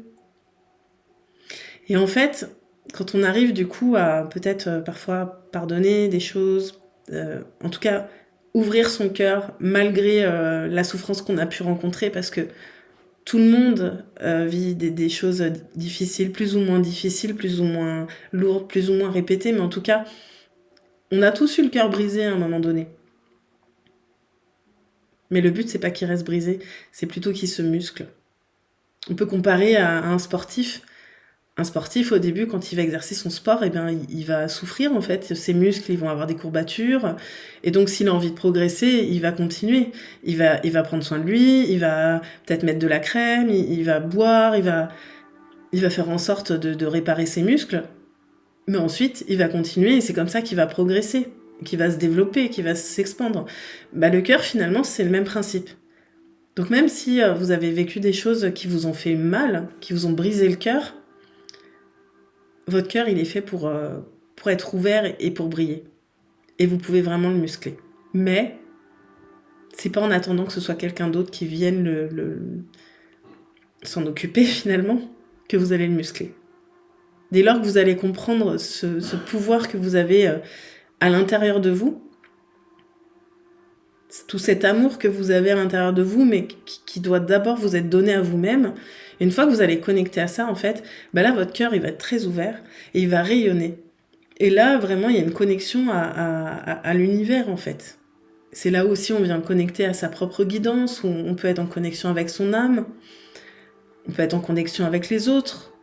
Et en fait, quand on arrive du coup à peut-être parfois pardonner des choses, en tout cas ouvrir son cœur malgré la souffrance qu'on a pu rencontrer, parce que tout le monde vit des choses difficiles, plus ou moins lourdes, plus ou moins répétées, mais en tout cas, on a tous eu le cœur brisé à un moment donné. Mais le but, c'est pas qu'il reste brisé, c'est plutôt qu'il se muscle. On peut comparer à un sportif. Un sportif, au début, quand il va exercer son sport, il va souffrir, en fait. Ses muscles, ils vont avoir des courbatures. Et donc, s'il a envie de progresser, il va continuer. Il va prendre soin de lui, il va peut-être mettre de la crème, il va boire, il va faire en sorte de réparer ses muscles. Mais ensuite, il va continuer et c'est comme ça qu'il va progresser, qu'il va se développer, qu'il va s'expandre. Le cœur, finalement, c'est le même principe. Donc, même si vous avez vécu des choses qui vous ont fait mal, qui vous ont brisé le cœur, votre cœur, il est fait pour être ouvert et pour briller. Et vous pouvez vraiment le muscler. Mais c'est pas en attendant que ce soit quelqu'un d'autre qui vienne s'en occuper finalement que vous allez le muscler. Dès lors que vous allez comprendre ce pouvoir que vous avez à l'intérieur de vous, tout cet amour que vous avez à l'intérieur de vous, mais qui doit d'abord vous être donné à vous-même. Et une fois que vous allez connecter à ça, en fait, là, votre cœur, il va être très ouvert et il va rayonner. Et là, vraiment, il y a une connexion à l'univers, en fait. C'est là aussi on vient connecter à sa propre guidance, où on peut être en connexion avec son âme, on peut être en connexion avec les autres,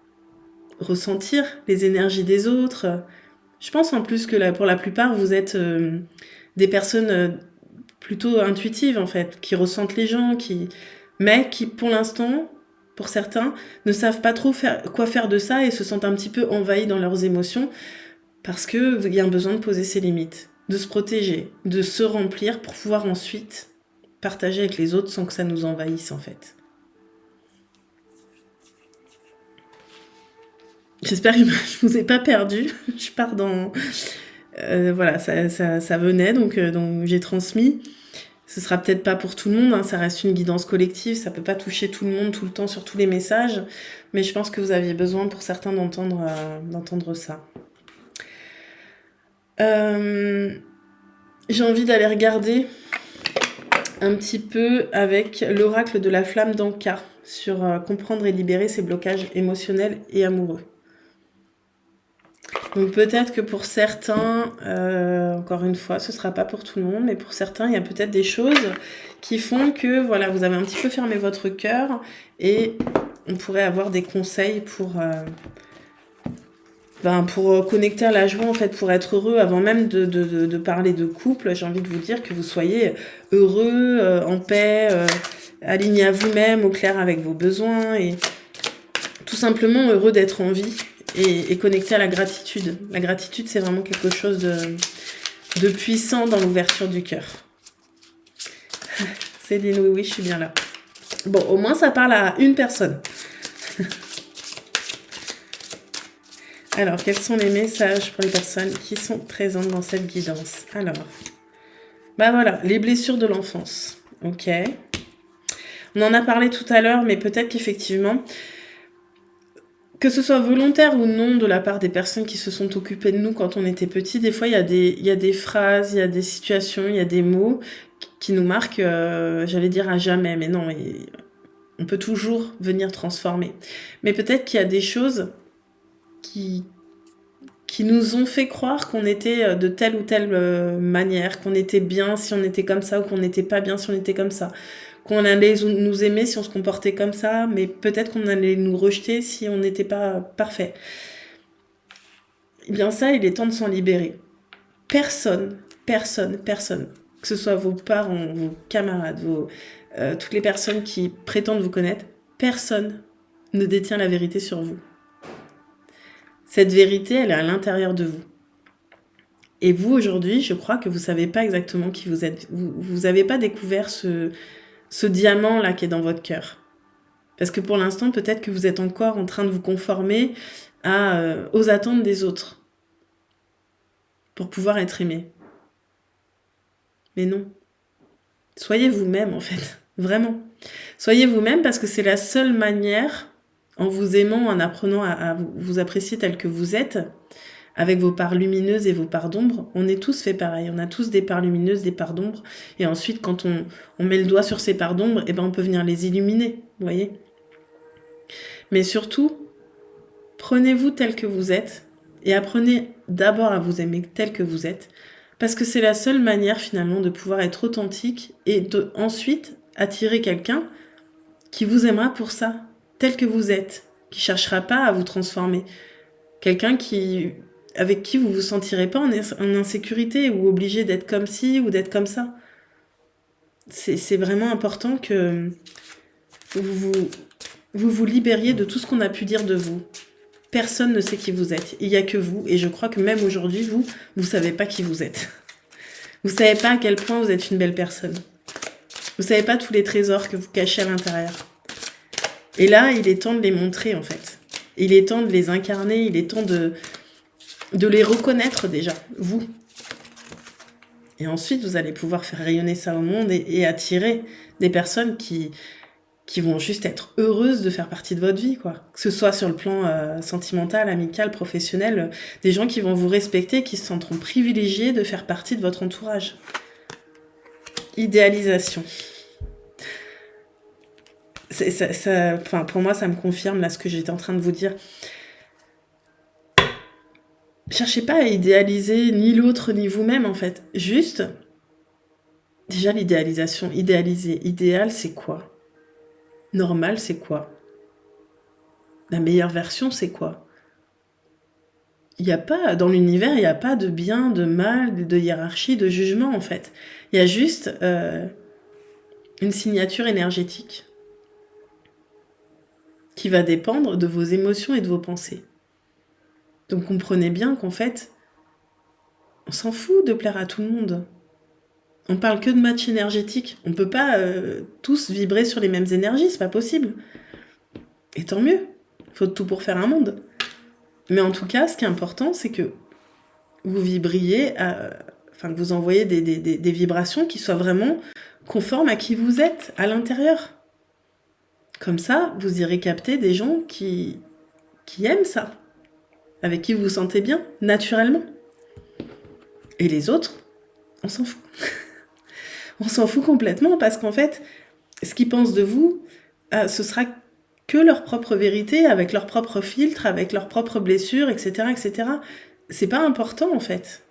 ressentir les énergies des autres. Je pense en plus que pour la plupart, vous êtes des personnes plutôt intuitives, en fait, qui ressentent les gens, mais qui, pour l'instant, pour certains, ne savent pas trop quoi faire de ça et se sentent un petit peu envahis dans leurs émotions parce qu'il y a un besoin de poser ses limites, de se protéger, de se remplir pour pouvoir ensuite partager avec les autres sans que ça nous envahisse, en fait. J'espère que je vous ai pas perdu. Je pars dans... voilà, ça venait, donc j'ai transmis. Ce sera peut-être pas pour tout le monde, hein, ça reste une guidance collective, ça peut pas toucher tout le monde tout le temps sur tous les messages, mais je pense que vous aviez besoin pour certains d'entendre ça. J'ai envie d'aller regarder un petit peu avec l'oracle de la flamme d'Anka sur comprendre et libérer ses blocages émotionnels et amoureux. Donc peut-être que pour certains, encore une fois, ce sera pas pour tout le monde, mais pour certains, il y a peut-être des choses qui font que voilà, vous avez un petit peu fermé votre cœur et on pourrait avoir des conseils pour connecter à la joie, en fait, pour être heureux. Avant même de parler de couple, j'ai envie de vous dire que vous soyez heureux, en paix, aligné à vous-même, au clair avec vos besoins et tout simplement heureux d'être en vie et connecté à la gratitude. La gratitude, c'est vraiment quelque chose de puissant dans l'ouverture du cœur. Céline, oui, je suis bien là. Bon, au moins, ça parle à une personne. Alors, quels sont les messages pour les personnes qui sont présentes dans cette guidance? Alors, voilà, les blessures de l'enfance. Ok. On en a parlé tout à l'heure, mais peut-être qu'effectivement, que ce soit volontaire ou non de la part des personnes qui se sont occupées de nous quand on était petit, des fois, il y a des phrases, il y a des situations, il y a des mots qui nous marquent, j'allais dire à jamais, mais non, on peut toujours venir transformer. Mais peut-être qu'il y a des choses qui nous ont fait croire qu'on était de telle ou telle manière, qu'on était bien si on était comme ça ou qu'on n'était pas bien si on était comme ça, qu'on allait nous aimer si on se comportait comme ça, mais peut-être qu'on allait nous rejeter si on n'était pas parfait. Eh bien ça, il est temps de s'en libérer. Personne, que ce soit vos parents, vos camarades, toutes les personnes qui prétendent vous connaître, personne ne détient la vérité sur vous. Cette vérité, elle est à l'intérieur de vous. Et vous, aujourd'hui, je crois que vous ne savez pas exactement qui vous êtes. Vous n'avez pas découvert ce diamant-là qui est dans votre cœur. Parce que pour l'instant, peut-être que vous êtes encore en train de vous conformer aux attentes des autres pour pouvoir être aimé. Mais non. Soyez vous-même, en fait. Vraiment. Soyez vous-même parce que c'est la seule manière, en vous aimant, en apprenant à vous apprécier tel que vous êtes, avec vos parts lumineuses et vos parts d'ombre, on est tous fait pareil. On a tous des parts lumineuses, des parts d'ombre. Et ensuite, quand on met le doigt sur ces parts d'ombre, eh ben, on peut venir les illuminer, vous voyez. Mais surtout, prenez-vous tel que vous êtes et apprenez d'abord à vous aimer tel que vous êtes, parce que c'est la seule manière finalement de pouvoir être authentique et ensuite attirer quelqu'un qui vous aimera pour ça, tel que vous êtes, qui cherchera pas à vous transformer. Quelqu'un avec qui vous vous sentirez pas en insécurité ou obligé d'être comme ci ou d'être comme ça. C'est vraiment important que vous libériez de tout ce qu'on a pu dire de vous. Personne ne sait qui vous êtes. Il n'y a que vous. Et je crois que même aujourd'hui, vous ne savez pas qui vous êtes. Vous ne savez pas à quel point vous êtes une belle personne. Vous ne savez pas tous les trésors que vous cachez à l'intérieur. Et là, il est temps de les montrer, en fait. Il est temps de les incarner. Il est temps de les reconnaître déjà, vous. Et ensuite, vous allez pouvoir faire rayonner ça au monde et attirer des personnes qui vont juste être heureuses de faire partie de votre vie, quoi. Que ce soit sur le plan sentimental, amical, professionnel, des gens qui vont vous respecter, qui se sentiront privilégiés de faire partie de votre entourage. Idéalisation. Pour moi, ça me confirme là ce que j'étais en train de vous dire. Cherchez pas à idéaliser ni l'autre ni vous-même, en fait. Juste, déjà l'idéalisation. Idéaliser. Idéal, c'est quoi ? Normal, c'est quoi? La meilleure version, c'est quoi? Il n'y a pas, dans l'univers, il n'y a pas de bien, de mal, de hiérarchie, de jugement, en fait. Il y a juste une signature énergétique qui va dépendre de vos émotions et de vos pensées. Donc comprenez bien qu'en fait, on s'en fout de plaire à tout le monde. On parle que de match énergétique. On ne peut pas tous vibrer sur les mêmes énergies, c'est pas possible. Et tant mieux. Faut tout pour faire un monde. Mais en tout cas, ce qui est important, c'est que vous vibriez, que vous envoyez des vibrations qui soient vraiment conformes à qui vous êtes à l'intérieur. Comme ça, vous irez capter des gens qui aiment ça, avec qui vous vous sentez bien, naturellement. Et les autres, on s'en fout. On s'en fout complètement parce qu'en fait, ce qu'ils pensent de vous, ce sera que leur propre vérité, avec leur propre filtre, avec leurs propres blessures, etc., etc. c'est pas important en fait.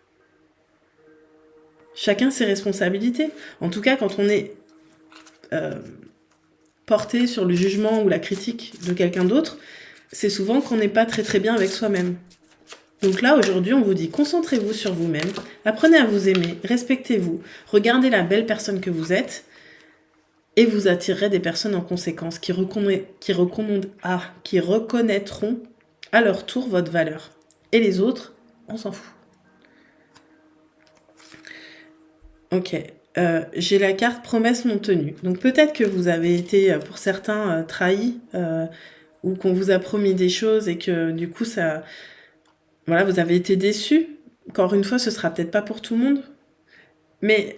Chacun ses responsabilités. En tout cas, quand on est porté sur le jugement ou la critique de quelqu'un d'autre, c'est souvent qu'on n'est pas très très bien avec soi-même. Donc là, aujourd'hui, on vous dit, concentrez-vous sur vous-même, apprenez à vous aimer, respectez-vous, regardez la belle personne que vous êtes, et vous attirerez des personnes en conséquence qui reconnaîtront à leur tour votre valeur. Et les autres, on s'en fout. Ok. J'ai la carte promesse non tenue. Donc peut-être que vous avez été, pour certains, trahis, ou qu'on vous a promis des choses et que du coup, voilà, vous avez été déçus. Encore une fois, ce sera peut-être pas pour tout le monde. Mais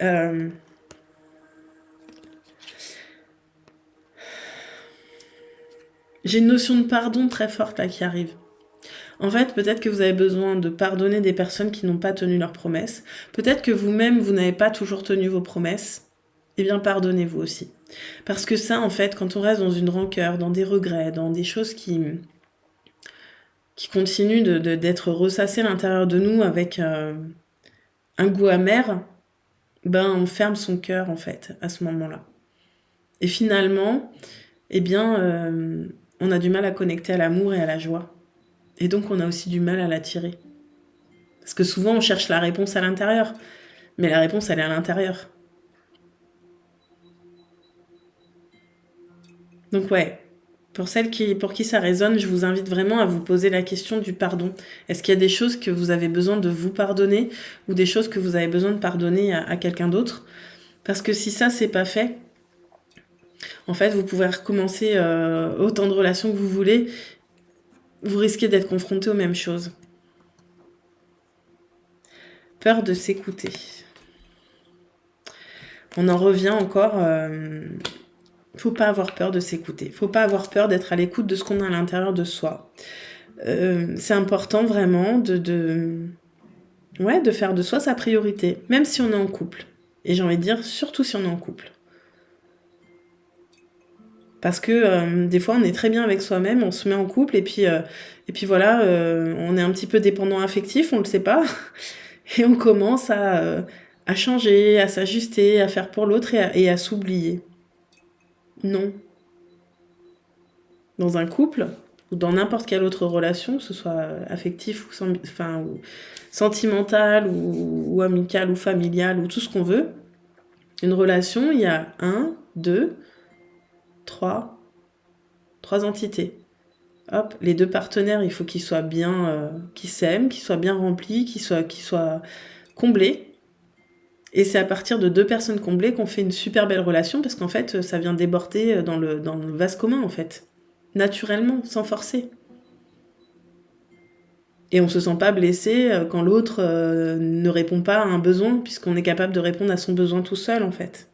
j'ai une notion de pardon très forte là qui arrive. En fait, peut-être que vous avez besoin de pardonner des personnes qui n'ont pas tenu leurs promesses. Peut-être que vous-même, vous n'avez pas toujours tenu vos promesses. Eh bien, pardonnez-vous aussi. Parce que ça, en fait, quand on reste dans une rancœur, dans des regrets, dans des choses qui continuent d'être ressassées à l'intérieur de nous avec un goût amer, ben, on ferme son cœur, en fait, à ce moment-là. Et finalement, eh bien, on a du mal à connecter à l'amour et à la joie. Et donc, on a aussi du mal à l'attirer. Parce que souvent, on cherche la réponse à l'intérieur. Mais la réponse, elle est à l'intérieur. Donc ouais, pour qui ça résonne, je vous invite vraiment à vous poser la question du pardon. Est-ce qu'il y a des choses que vous avez besoin de vous pardonner ou des choses que vous avez besoin de pardonner à quelqu'un d'autre? Parce que si ça, c'est pas fait, en fait, vous pouvez recommencer autant de relations que vous voulez. Vous risquez d'être confronté aux mêmes choses. Peur de s'écouter. On en revient encore... faut pas avoir peur de s'écouter. Faut pas avoir peur d'être à l'écoute de ce qu'on a à l'intérieur de soi. C'est important vraiment de faire de soi sa priorité, même si on est en couple. Et j'ai envie de dire, surtout si on est en couple. Parce que des fois, on est très bien avec soi-même, on se met en couple, et puis voilà, on est un petit peu dépendant affectif, on le sait pas, et on commence à changer, à s'ajuster, à faire pour l'autre et à s'oublier. Non. Dans un couple, ou dans n'importe quelle autre relation, que ce soit affectif ou sentimentale ou amicale ou familiale ou tout ce qu'on veut, une relation, il y a 1, 2, 3 entités. Hop, les deux partenaires, il faut qu'ils soient bien, qu'ils s'aiment, qu'ils soient bien remplis, qu'ils soient comblés. Et c'est à partir de 2 personnes comblées qu'on fait une super belle relation, parce qu'en fait, ça vient déborder dans le vase commun, en fait. Naturellement, sans forcer. Et on se sent pas blessé quand l'autre ne répond pas à un besoin, puisqu'on est capable de répondre à son besoin tout seul, en fait.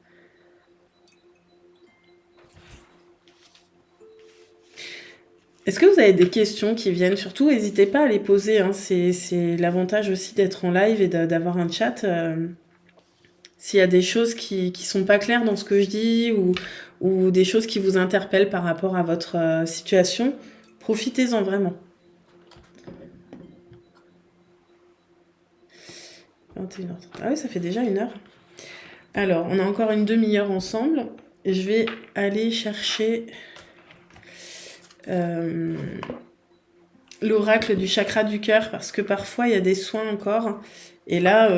Est-ce que vous avez des questions qui viennent? Surtout, n'hésitez pas à les poser, hein. C'est l'avantage aussi d'être en live et d'avoir un chat. S'il y a des choses qui sont pas claires dans ce que je dis ou des choses qui vous interpellent par rapport à votre situation, profitez-en vraiment. 21h30. Ah oui, ça fait déjà 1 heure. Alors, on a encore une demi-heure ensemble. Et je vais aller chercher l'oracle du chakra du cœur, parce que parfois, il y a des soins encore. Et là,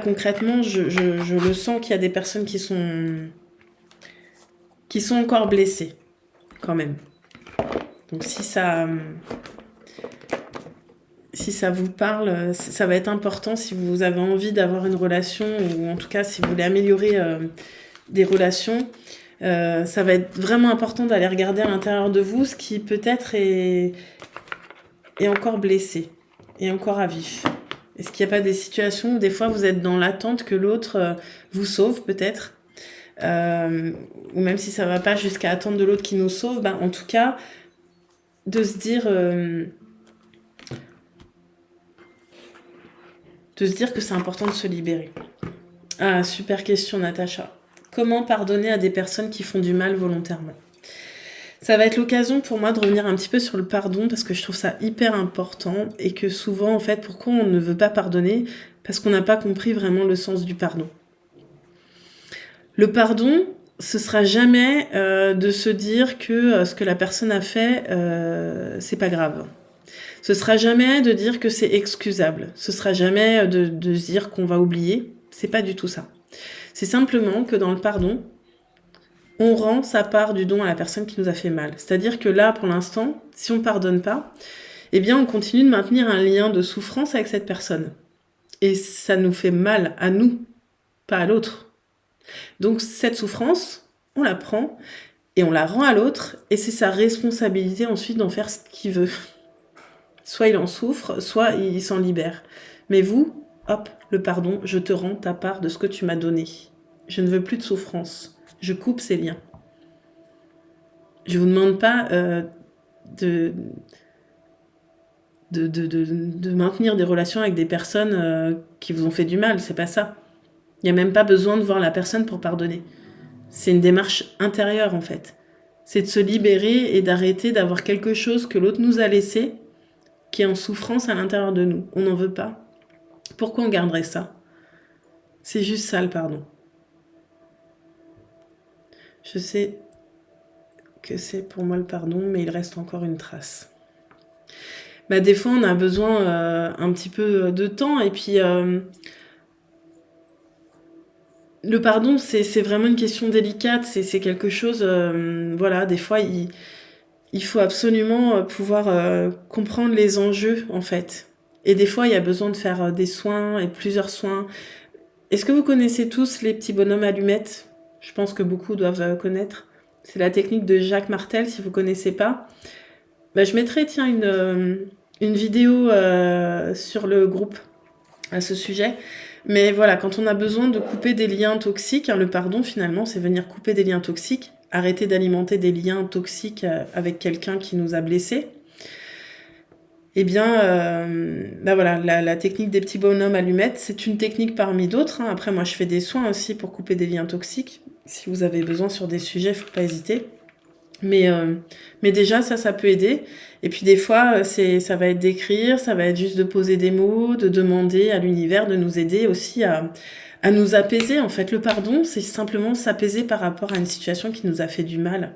concrètement, je le sens qu'il y a des personnes qui sont encore blessées, quand même. Donc si ça vous parle, ça va être important si vous avez envie d'avoir une relation, ou en tout cas si vous voulez améliorer des relations. Ça va être vraiment important d'aller regarder à l'intérieur de vous ce qui peut-être est encore blessé, et encore à vif. Est-ce qu'il n'y a pas des situations où des fois vous êtes dans l'attente que l'autre vous sauve peut-être, ou même si ça ne va pas jusqu'à attendre de l'autre qui nous sauve, ben, en tout cas de se dire que c'est important de se libérer. Ah, super question, Natacha. Comment pardonner à des personnes qui font du mal volontairement? Ça va être l'occasion pour moi de revenir un petit peu sur le pardon parce que je trouve ça hyper important et que souvent, en fait, pourquoi on ne veut pas pardonner? Parce qu'on n'a pas compris vraiment le sens du pardon. Le pardon, ce sera jamais de se dire que ce que la personne a fait, c'est pas grave. Ce sera jamais de dire que c'est excusable. Ce sera jamais de se dire qu'on va oublier. C'est pas du tout ça. C'est simplement que dans le pardon, on rend sa part du don à la personne qui nous a fait mal. C'est-à-dire que là, pour l'instant, si on pardonne pas, eh bien, on continue de maintenir un lien de souffrance avec cette personne. Et ça nous fait mal à nous, pas à l'autre. Donc, cette souffrance, on la prend et on la rend à l'autre, et c'est sa responsabilité ensuite d'en faire ce qu'il veut. Soit il en souffre, soit il s'en libère. Mais vous, hop, le pardon, je te rends ta part de ce que tu m'as donné. Je ne veux plus de souffrance. Je coupe ces liens. Je vous demande pas de maintenir des relations avec des personnes qui vous ont fait du mal, c'est pas ça. Il n'y a même pas besoin de voir la personne pour pardonner. C'est une démarche intérieure en fait. C'est de se libérer et d'arrêter d'avoir quelque chose que l'autre nous a laissé, qui est en souffrance à l'intérieur de nous. On n'en veut pas. Pourquoi on garderait ça? C'est juste ça le pardon. Je sais que c'est pour moi le pardon, mais il reste encore une trace. Des fois, on a besoin un petit peu de temps, et puis le pardon, c'est vraiment une question délicate, c'est quelque chose, voilà, des fois, il faut absolument pouvoir comprendre les enjeux, en fait. Et des fois, il y a besoin de faire des soins et plusieurs soins. Est-ce que vous connaissez tous les petits bonhommes allumettes? Je pense que beaucoup doivent connaître. C'est la technique de Jacques Martel, si vous ne connaissez pas. Je mettrai, tiens, une vidéo sur le groupe à ce sujet. Mais voilà, quand on a besoin de couper des liens toxiques, le pardon, finalement, c'est venir couper des liens toxiques, arrêter d'alimenter des liens toxiques avec quelqu'un qui nous a blessés. Eh bien, voilà, la technique des petits bonhommes allumettes, c'est une technique parmi d'autres. Après, moi, je fais des soins aussi pour couper des liens toxiques. Si vous avez besoin sur des sujets, il ne faut pas hésiter. Mais déjà, ça peut aider. Et puis des fois, ça va être d'écrire, ça va être juste de poser des mots, de demander à l'univers de nous aider aussi à nous apaiser. En fait, le pardon, c'est simplement s'apaiser par rapport à une situation qui nous a fait du mal.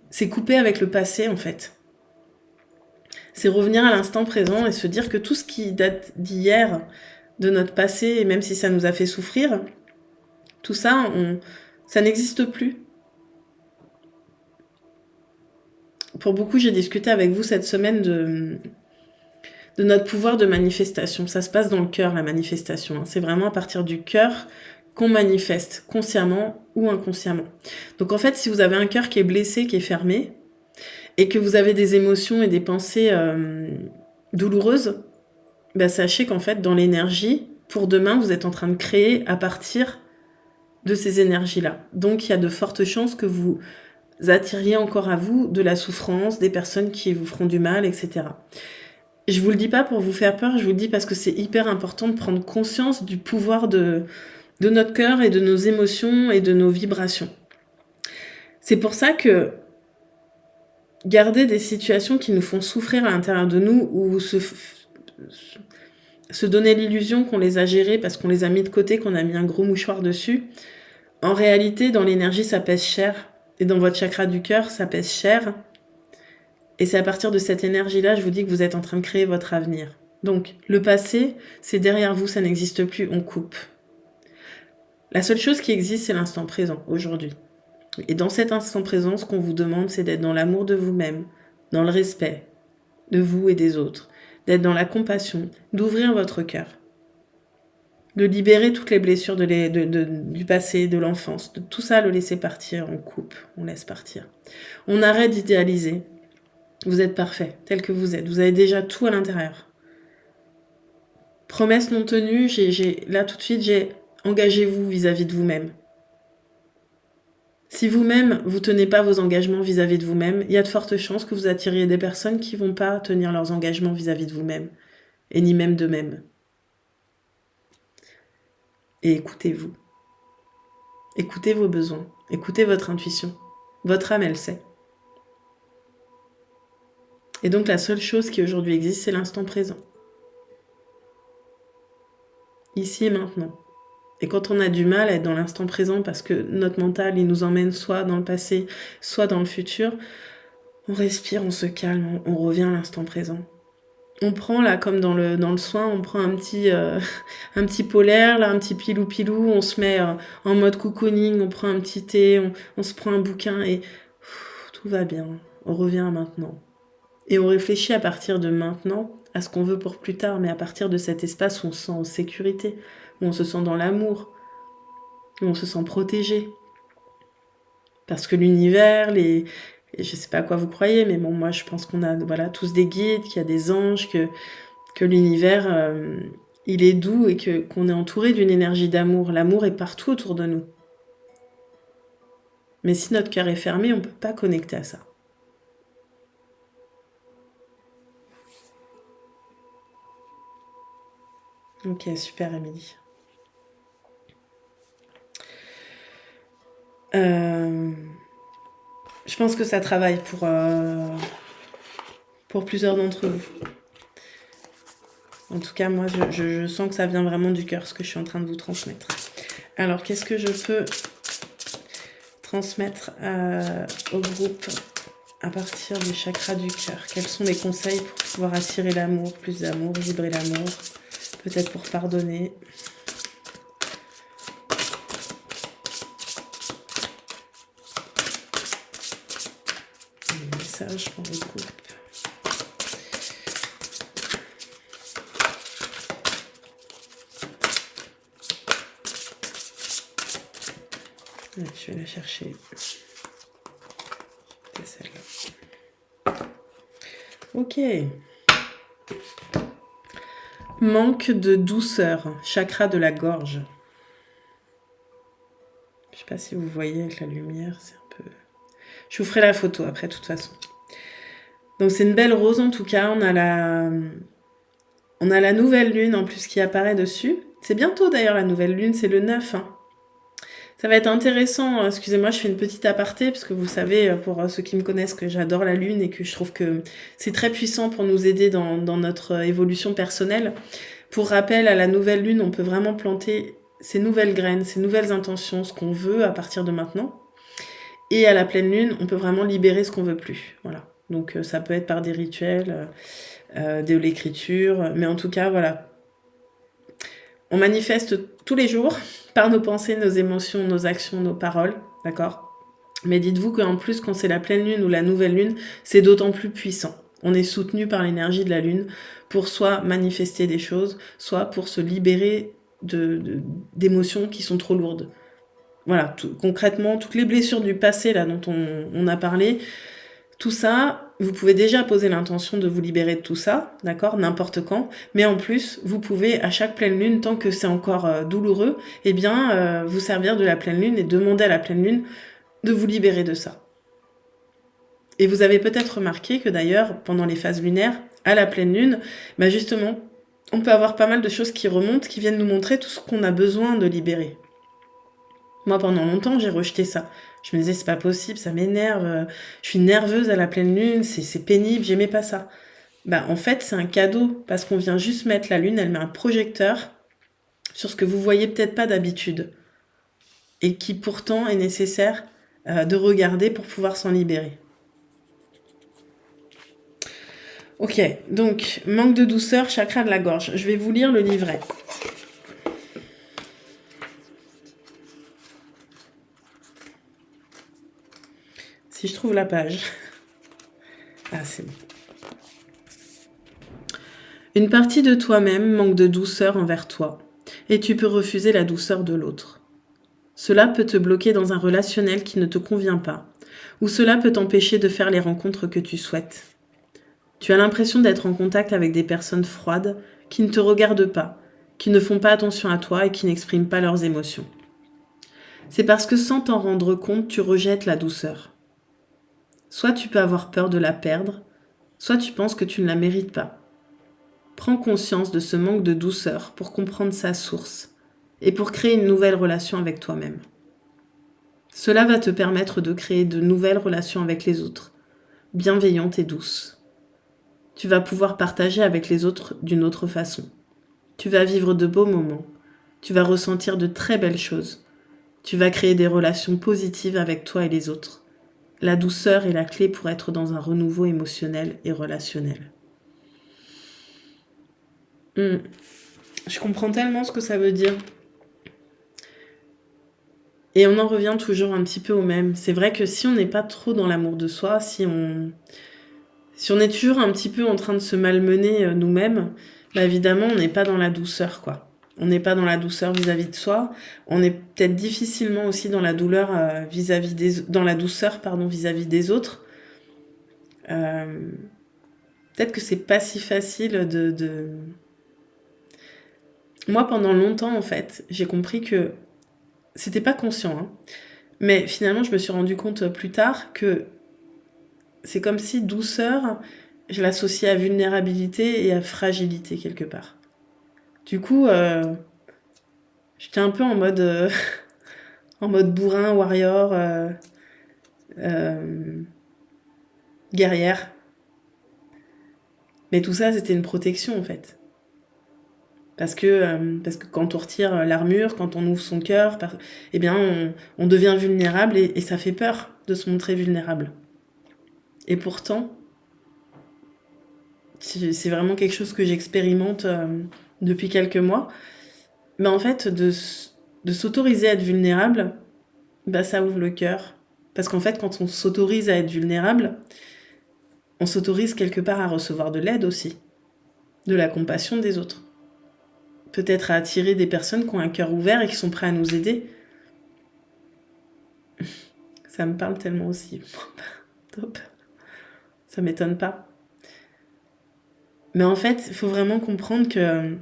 C'est couper avec le passé, en fait. C'est revenir à l'instant présent et se dire que tout ce qui date d'hier, de notre passé, et même si ça nous a fait souffrir, tout ça, ça n'existe plus. Pour beaucoup, j'ai discuté avec vous cette semaine de notre pouvoir de manifestation. Ça se passe dans le cœur, la manifestation. C'est vraiment à partir du cœur qu'on manifeste, consciemment ou inconsciemment. Donc en fait, si vous avez un cœur qui est blessé, qui est fermé, et que vous avez des émotions et des pensées douloureuses, sachez qu'en fait, dans l'énergie, pour demain, vous êtes en train de créer à partir de ces énergies-là. Donc il y a de fortes chances que vous attiriez encore à vous de la souffrance, des personnes qui vous feront du mal, etc. Je vous le dis pas pour vous faire peur, je vous le dis parce que c'est hyper important de prendre conscience du pouvoir de notre cœur et de nos émotions et de nos vibrations. C'est pour ça que garder des situations qui nous font souffrir à l'intérieur de nous ou se donner l'illusion qu'on les a gérées parce qu'on les a mis de côté, qu'on a mis un gros mouchoir dessus, en réalité, dans l'énergie, ça pèse cher. Et dans votre chakra du cœur, ça pèse cher. Et c'est à partir de cette énergie-là, je vous dis que vous êtes en train de créer votre avenir. Donc, le passé, c'est derrière vous, ça n'existe plus, on coupe. La seule chose qui existe, c'est l'instant présent, aujourd'hui. Et dans cet instant présent, ce qu'on vous demande, c'est d'être dans l'amour de vous-même, dans le respect de vous et des autres, d'être dans la compassion, d'ouvrir votre cœur, de libérer toutes les blessures du passé, de l'enfance, de tout ça, le laisser partir, on coupe, on laisse partir. On arrête d'idéaliser. Vous êtes parfait, tel que vous êtes. Vous avez déjà tout à l'intérieur. Promesse non tenue, là tout de suite, engagez-vous vis-à-vis de vous-même. Si vous-même, vous tenez pas vos engagements vis-à-vis de vous-même, il y a de fortes chances que vous attiriez des personnes qui vont pas tenir leurs engagements vis-à-vis de vous-même, et ni même d'eux-mêmes. Et écoutez-vous. Écoutez vos besoins, écoutez votre intuition. Votre âme, elle sait. Et donc la seule chose qui aujourd'hui existe, c'est l'instant présent. Ici et maintenant. Et quand on a du mal à être dans l'instant présent parce que notre mental, il nous emmène soit dans le passé, soit dans le futur, on respire, on se calme, on revient à l'instant présent. On prend là, comme dans le soin, on prend un petit polaire, là, un petit pilou-pilou, on se met en mode cocooning, on prend un petit thé, on se prend un bouquin et tout va bien. On revient à maintenant. Et on réfléchit à partir de maintenant à ce qu'on veut pour plus tard, mais à partir de cet espace où on se sent en sécurité, où on se sent dans l'amour, où on se sent protégé. Parce que l'univers, je sais pas à quoi vous croyez, mais bon, moi je pense qu'on a tous des guides, qu'il y a des anges, que l'univers, il est doux et qu'on est entouré d'une énergie d'amour. L'amour est partout autour de nous. Mais si notre cœur est fermé, on ne peut pas connecter à ça. Ok, super Émilie. Je pense que ça travaille pour plusieurs d'entre vous. En tout cas, moi, je sens que ça vient vraiment du cœur, ce que je suis en train de vous transmettre. Alors, qu'est-ce que je peux transmettre au groupe à partir du chakra du cœur? Quels sont les conseils pour pouvoir attirer l'amour, plus d'amour, vibrer l'amour, peut-être pour pardonner? Les messages pour le groupe. Je vais la chercher. C'est celle-là. Ok. Manque de douceur, chakra de la gorge. Je sais pas si vous voyez avec la lumière, c'est un peu... Je vous ferai la photo après, de toute façon. Donc c'est une belle rose en tout cas. On a la nouvelle lune en plus qui apparaît dessus. C'est bientôt d'ailleurs la nouvelle lune, c'est le 9. Ça va être intéressant, excusez-moi, je fais une petite aparté, parce que vous savez, pour ceux qui me connaissent, que j'adore la lune et que je trouve que c'est très puissant pour nous aider dans notre évolution personnelle. Pour rappel, à la nouvelle lune, on peut vraiment planter ces nouvelles graines, ces nouvelles intentions, ce qu'on veut à partir de maintenant. Et à la pleine lune, on peut vraiment libérer ce qu'on veut plus. Voilà. Donc ça peut être par des rituels, de l'écriture, mais en tout cas, voilà. On manifeste tous les jours par nos pensées, nos émotions, nos actions, nos paroles, d'accord? Mais dites-vous qu'en plus, quand c'est la pleine lune ou la nouvelle lune, c'est d'autant plus puissant. On est soutenu par l'énergie de la lune pour soit manifester des choses, soit pour se libérer d'émotions qui sont trop lourdes. Voilà, concrètement, toutes les blessures du passé là dont on a parlé, tout ça, vous pouvez déjà poser l'intention de vous libérer de tout ça, d'accord, n'importe quand, mais en plus, vous pouvez à chaque pleine lune, tant que c'est encore douloureux, eh bien, vous servir de la pleine lune et demander à la pleine lune de vous libérer de ça. Et vous avez peut-être remarqué que d'ailleurs, pendant les phases lunaires, à la pleine lune, bah justement, on peut avoir pas mal de choses qui remontent, qui viennent nous montrer tout ce qu'on a besoin de libérer. Moi, pendant longtemps, j'ai rejeté ça. Je me disais, c'est pas possible, ça m'énerve, je suis nerveuse à la pleine lune, c'est pénible, j'aimais pas ça. Bah, en fait, c'est un cadeau, parce qu'on vient juste mettre la lune, elle met un projecteur sur ce que vous voyez peut-être pas d'habitude, et qui pourtant est nécessaire de regarder pour pouvoir s'en libérer. Ok, donc, manque de douceur, chakra de la gorge. Je vais vous lire le livret. Si je trouve la page. Ah, c'est bon. Une partie de toi-même manque de douceur envers toi, et tu peux refuser la douceur de l'autre. Cela peut te bloquer dans un relationnel qui ne te convient pas, ou cela peut t'empêcher de faire les rencontres que tu souhaites. Tu as l'impression d'être en contact avec des personnes froides qui ne te regardent pas, qui ne font pas attention à toi et qui n'expriment pas leurs émotions. C'est parce que sans t'en rendre compte, tu rejettes la douceur. Soit tu peux avoir peur de la perdre, soit tu penses que tu ne la mérites pas. Prends conscience de ce manque de douceur pour comprendre sa source et pour créer une nouvelle relation avec toi-même. Cela va te permettre de créer de nouvelles relations avec les autres, bienveillantes et douces. Tu vas pouvoir partager avec les autres d'une autre façon. Tu vas vivre de beaux moments. Tu vas ressentir de très belles choses. Tu vas créer des relations positives avec toi et les autres. La douceur est la clé pour être dans un renouveau émotionnel et relationnel. Je comprends tellement ce que ça veut dire. Et on en revient toujours un petit peu au même. C'est vrai que si on n'est pas trop dans l'amour de soi, si on est toujours un petit peu en train de se malmener nous-mêmes, bah évidemment, on n'est pas dans la douceur, quoi. On n'est pas dans la douceur vis-à-vis de soi. On est peut-être difficilement aussi dans la douleur dans la douceur, vis-à-vis des autres. Peut-être que c'est pas si facile de... Moi, pendant longtemps, en fait, j'ai compris que c'était pas conscient, hein. Mais finalement, je me suis rendu compte plus tard que c'est comme si douceur, je l'associais à vulnérabilité et à fragilité quelque part. Du coup, j'étais un peu en mode, en mode bourrin, warrior, guerrière. Mais tout ça, c'était une protection en fait. Parce que quand on retire l'armure, quand on ouvre son cœur, eh bien, on devient vulnérable et ça fait peur de se montrer vulnérable. Et pourtant, c'est vraiment quelque chose que j'expérimente depuis quelques mois. Mais en fait, de s'autoriser à être vulnérable, bah, ça ouvre le cœur. Parce qu'en fait, quand on s'autorise à être vulnérable, on s'autorise quelque part à recevoir de l'aide aussi, de la compassion des autres. Peut-être à attirer des personnes qui ont un cœur ouvert et qui sont prêts à nous aider. Ça me parle tellement aussi. Top. Ça m'étonne pas. Mais en fait, il faut vraiment comprendre que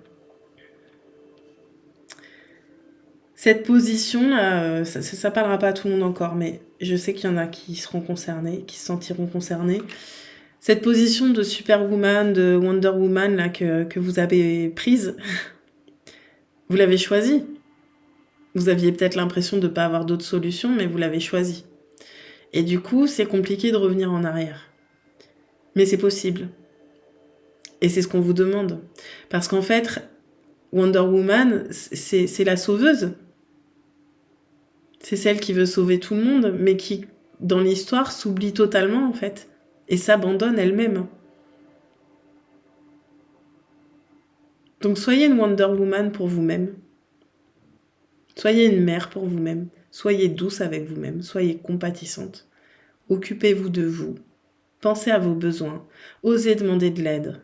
cette position-là, ça parlera pas à tout le monde encore, mais je sais qu'il y en a qui seront concernés, qui se sentiront concernés. Cette position de Superwoman, de Wonder Woman là, que vous avez prise, vous l'avez choisie. Vous aviez peut-être l'impression de ne pas avoir d'autres solutions, mais vous l'avez choisie. Et du coup, c'est compliqué de revenir en arrière. Mais c'est possible. Et c'est ce qu'on vous demande. Parce qu'en fait, Wonder Woman, c'est la sauveuse. C'est celle qui veut sauver tout le monde, mais qui, dans l'histoire, s'oublie totalement, en fait. Et s'abandonne elle-même. Donc soyez une Wonder Woman pour vous-même. Soyez une mère pour vous-même. Soyez douce avec vous-même. Soyez compatissante. Occupez-vous de vous. Pensez à vos besoins. Osez demander de l'aide.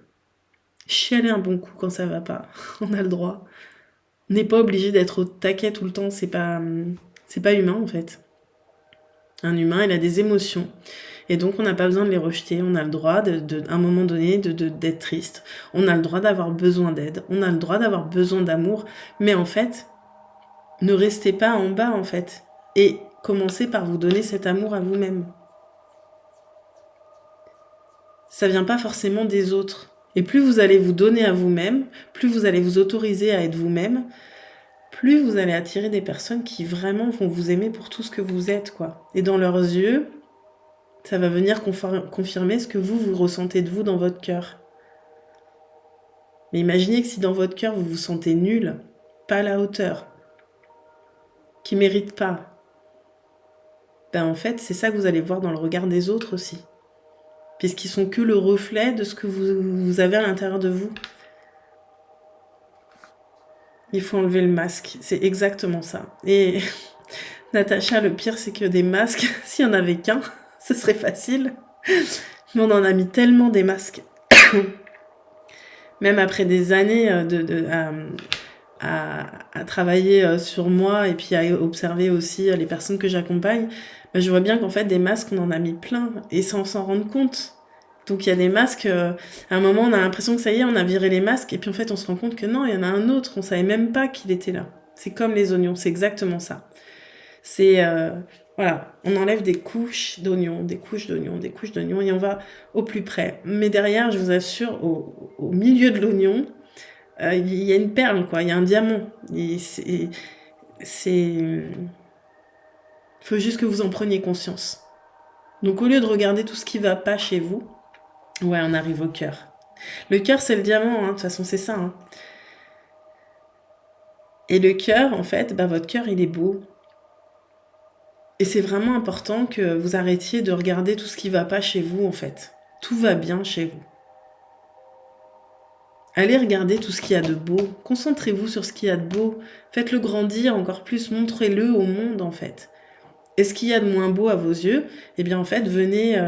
Chialez un bon coup quand ça va pas. On a le droit. On n'est pas obligé d'être au taquet tout le temps. C'est pas humain en fait. Un humain, il a des émotions. Et donc, on n'a pas besoin de les rejeter. On a le droit, à un moment donné, d'être triste. On a le droit d'avoir besoin d'aide. On a le droit d'avoir besoin d'amour. Mais en fait, ne restez pas en bas, en fait. Et commencez par vous donner cet amour à vous-même. Ça vient pas forcément des autres. Et plus vous allez vous donner à vous-même, plus vous allez vous autoriser à être vous-même, plus vous allez attirer des personnes qui vraiment vont vous aimer pour tout ce que vous êtes, quoi. Et dans leurs yeux, ça va venir confirmer ce que vous ressentez de vous dans votre cœur. Mais imaginez que si dans votre cœur, vous vous sentez nul, pas à la hauteur, qui ne mérite pas, ben en fait, c'est ça que vous allez voir dans le regard des autres aussi. Puisqu'ils sont que le reflet de ce que vous avez à l'intérieur de vous. Il faut enlever le masque, c'est exactement ça. Et Natacha, le pire, c'est que des masques, s'il n'y en avait qu'un, ce serait facile. Mais on en a mis tellement des masques. Même après des années à travailler sur moi et puis à observer aussi les personnes que j'accompagne, ben je vois bien qu'en fait, des masques, on en a mis plein et sans s'en rendre compte. Donc il y a des masques, à un moment on a l'impression que ça y est, on a viré les masques, et puis en fait on se rend compte que non, il y en a un autre, on savait même pas qu'il était là. C'est comme les oignons, c'est exactement ça. C'est, voilà, on enlève des couches d'oignons, des couches d'oignons, des couches d'oignons, et on va au plus près. Mais derrière, je vous assure, au milieu de l'oignon, il y a une perle, quoi, il y a un diamant. Faut juste que vous en preniez conscience. Donc au lieu de regarder tout ce qui va pas chez vous, ouais, on arrive au cœur. Le cœur, c'est le diamant, hein, de toute façon, c'est ça. Hein. Et le cœur, en fait, votre cœur, il est beau. Et c'est vraiment important que vous arrêtiez de regarder tout ce qui va pas chez vous, en fait. Tout va bien chez vous. Allez regarder tout ce qu'il y a de beau. Concentrez-vous sur ce qu'il y a de beau. Faites-le grandir encore plus. Montrez-le au monde, en fait. Et ce qu'il y a de moins beau à vos yeux, eh bien, en fait, venez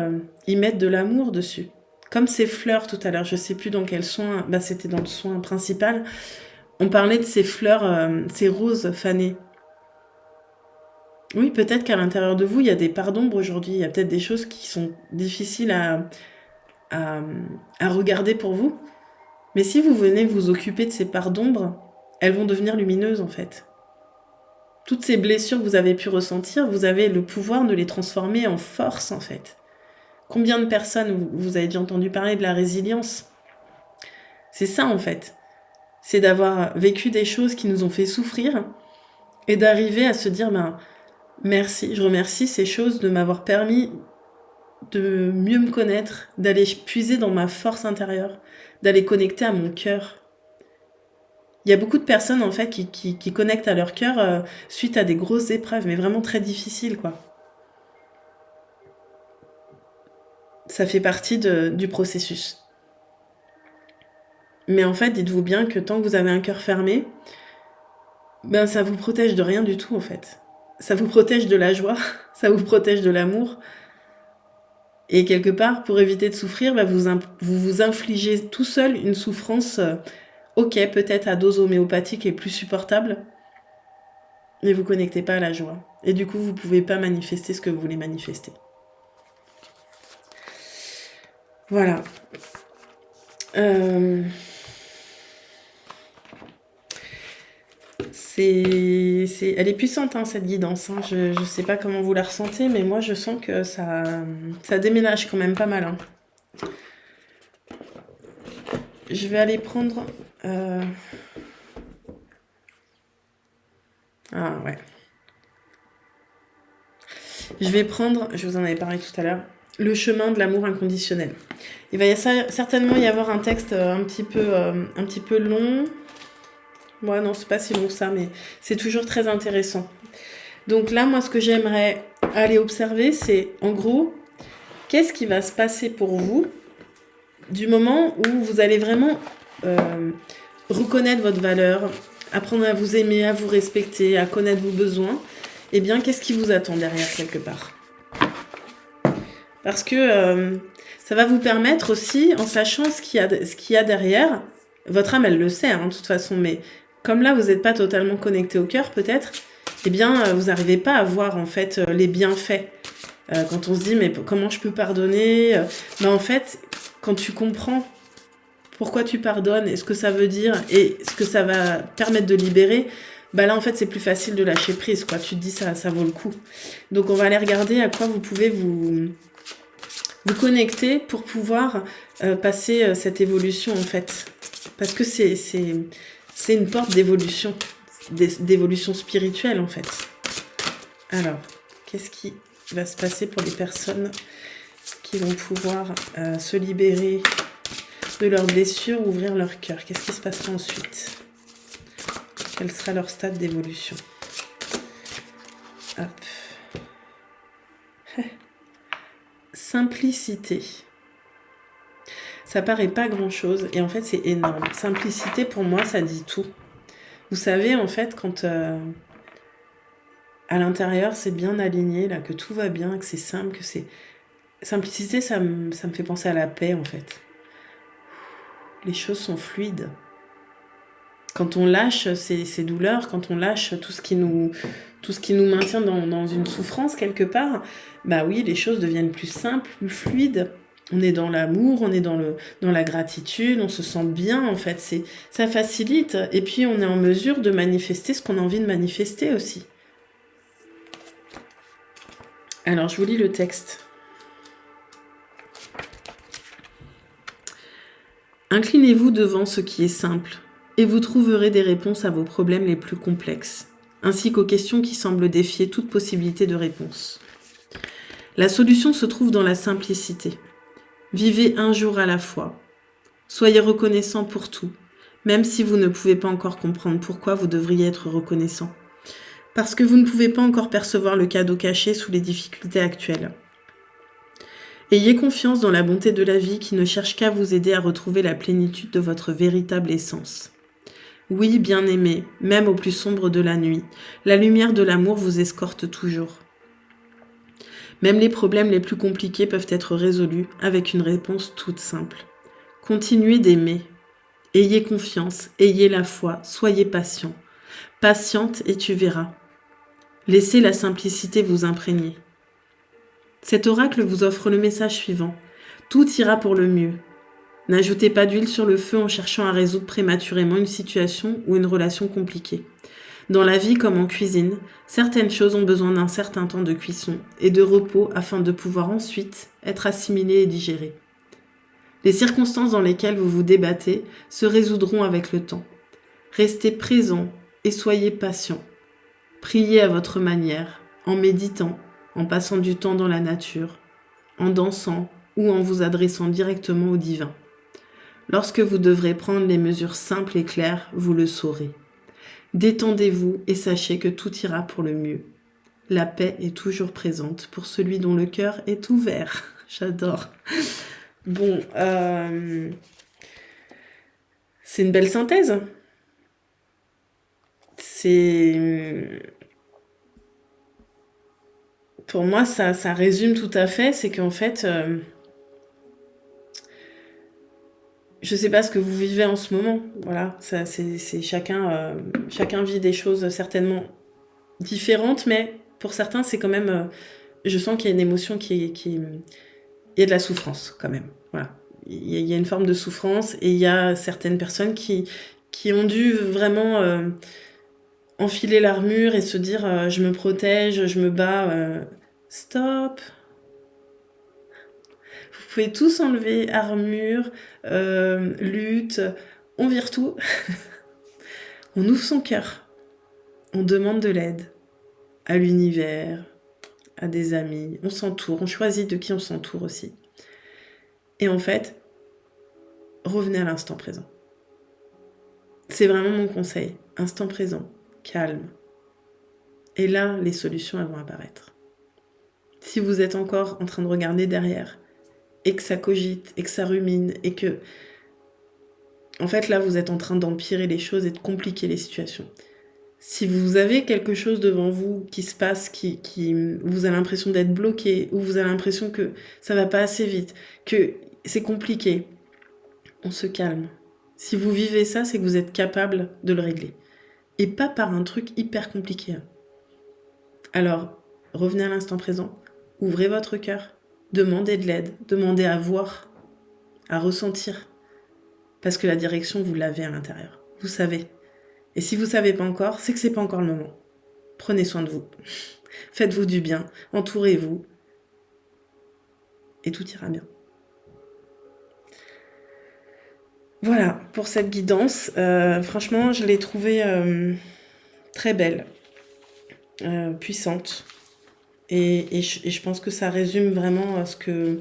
y mettre de l'amour dessus. Comme ces fleurs tout à l'heure, je sais plus dans quel soin, c'était dans le soin principal, on parlait de ces fleurs, ces roses fanées. Oui, peut-être qu'à l'intérieur de vous, il y a des parts d'ombre aujourd'hui, il y a peut-être des choses qui sont difficiles à regarder pour vous. Mais si vous venez vous occuper de ces parts d'ombre, elles vont devenir lumineuses en fait. Toutes ces blessures que vous avez pu ressentir, vous avez le pouvoir de les transformer en force en fait. Combien de personnes, vous avez déjà entendu parler de la résilience? C'est ça en fait. C'est d'avoir vécu des choses qui nous ont fait souffrir et d'arriver à se dire, merci, je remercie ces choses de m'avoir permis de mieux me connaître, d'aller puiser dans ma force intérieure, d'aller connecter à mon cœur. Il y a beaucoup de personnes en fait qui connectent à leur cœur suite à des grosses épreuves, mais vraiment très difficiles quoi. Ça fait partie du processus. Mais en fait, dites-vous bien que tant que vous avez un cœur fermé, ça vous protège de rien du tout en fait. Ça vous protège de la joie, ça vous protège de l'amour. Et quelque part, pour éviter de souffrir, vous infligez tout seul une souffrance, ok, peut-être à dose homéopathique et plus supportable, mais vous connectez pas à la joie. Et du coup, vous pouvez pas manifester ce que vous voulez manifester. Voilà. Elle est puissante hein, cette guidance. Hein. Je sais pas comment vous la ressentez, mais moi je sens que ça déménage quand même pas mal. Hein. Je vais aller prendre. Ah ouais. Je vais prendre, je vous en avais parlé tout à l'heure, le chemin de l'amour inconditionnel. Il va certainement y avoir un texte un petit peu long. Ouais, non, c'est pas si long que ça, mais c'est toujours très intéressant. Donc là, moi, ce que j'aimerais aller observer, c'est, en gros, qu'est-ce qui va se passer pour vous du moment où vous allez vraiment reconnaître votre valeur, apprendre à vous aimer, à vous respecter, à connaître vos besoins, eh bien, qu'est-ce qui vous attend derrière, quelque part ? Parce que ça va vous permettre aussi, en sachant ce qu'il y a derrière, votre âme, elle le sait, hein, de toute façon, mais comme là, vous n'êtes pas totalement connecté au cœur, peut-être, eh bien, vous n'arrivez pas à voir, en fait, les bienfaits. Quand on se dit, mais comment je peux pardonner ? En fait, quand tu comprends pourquoi tu pardonnes et ce que ça veut dire et ce que ça va permettre de libérer, là, en fait, c'est plus facile de lâcher prise, quoi. Tu te dis, ça vaut le coup. Donc, on va aller regarder à quoi vous pouvez vous connecter pour pouvoir passer cette évolution, en fait. Parce que c'est une porte d'évolution, d'évolution spirituelle, en fait. Alors, qu'est-ce qui va se passer pour les personnes qui vont pouvoir se libérer de leurs blessures, ouvrir leur cœur? Qu'est-ce qui se passera ensuite? Quel sera leur stade d'évolution? Hop. Simplicité. Ça paraît pas grand-chose et en fait c'est énorme. Simplicité pour moi ça dit tout. Vous savez en fait quand à l'intérieur c'est bien aligné, là, que tout va bien, que c'est simple, que c'est... Simplicité ça me fait penser à la paix en fait. Les choses sont fluides. Quand on lâche ces douleurs, quand on lâche tout ce qui nous maintient dans une souffrance quelque part, oui, les choses deviennent plus simples, plus fluides. On est dans l'amour, on est dans la gratitude, on se sent bien en fait. Ça facilite et puis on est en mesure de manifester ce qu'on a envie de manifester aussi. Alors je vous lis le texte. Inclinez-vous devant ce qui est simple et vous trouverez des réponses à vos problèmes les plus complexes, ainsi qu'aux questions qui semblent défier toute possibilité de réponse. La solution se trouve dans la simplicité. Vivez un jour à la fois. Soyez reconnaissant pour tout, même si vous ne pouvez pas encore comprendre pourquoi vous devriez être reconnaissant. Parce que vous ne pouvez pas encore percevoir le cadeau caché sous les difficultés actuelles. Ayez confiance dans la bonté de la vie qui ne cherche qu'à vous aider à retrouver la plénitude de votre véritable essence. Oui, bien-aimé, même au plus sombre de la nuit, la lumière de l'amour vous escorte toujours. Même les problèmes les plus compliqués peuvent être résolus avec une réponse toute simple. Continuez d'aimer. Ayez confiance, ayez la foi, soyez patient. Patiente et tu verras. Laissez la simplicité vous imprégner. Cet oracle vous offre le message suivant. Tout ira pour le mieux. N'ajoutez pas d'huile sur le feu en cherchant à résoudre prématurément une situation ou une relation compliquée. Dans la vie comme en cuisine, certaines choses ont besoin d'un certain temps de cuisson et de repos afin de pouvoir ensuite être assimilées et digérées. Les circonstances dans lesquelles vous vous débattez se résoudront avec le temps. Restez présent et soyez patient. Priez à votre manière, en méditant, en passant du temps dans la nature, en dansant ou en vous adressant directement au divin. Lorsque vous devrez prendre les mesures simples et claires, vous le saurez. Détendez-vous et sachez que tout ira pour le mieux. La paix est toujours présente pour celui dont le cœur est ouvert. J'adore. Bon, c'est une belle synthèse. Pour moi, ça résume tout à fait. C'est qu'en fait, je sais pas ce que vous vivez en ce moment. Voilà, ça, c'est chacun vit des choses certainement différentes, mais pour certains, c'est quand même. Je sens qu'il y a une émotion il y a de la souffrance quand même. Voilà, il y a une forme de souffrance et il y a certaines personnes qui ont dû vraiment enfiler l'armure et se dire je me protège, je me bats. Stop. Vous pouvez tous enlever armure, lutte, on vire tout. On ouvre son cœur. On demande de l'aide à l'univers, à des amis. On s'entoure, on choisit de qui on s'entoure aussi. Et en fait, revenez à l'instant présent. C'est vraiment mon conseil. Instant présent, calme. Et là, les solutions elles vont apparaître. Si vous êtes encore en train de regarder derrière, et que ça cogite, et que ça rumine, et que... En fait, là, vous êtes en train d'empirer les choses et de compliquer les situations. Si vous avez quelque chose devant vous qui se passe, qui vous a l'impression d'être bloqué, ou vous avez l'impression que ça va pas assez vite, que c'est compliqué, on se calme. Si vous vivez ça, c'est que vous êtes capable de le régler. Et pas par un truc hyper compliqué. Alors, revenez à l'instant présent, ouvrez votre cœur, demandez de l'aide, demandez à voir, à ressentir. Parce que la direction, vous l'avez à l'intérieur. Vous savez. Et si vous ne savez pas encore, c'est que c'est pas encore le moment. Prenez soin de vous. Faites-vous du bien. Entourez-vous. Et tout ira bien. Voilà, pour cette guidance. Franchement, je l'ai trouvée très belle. Puissante. Et je pense que ça résume vraiment ce que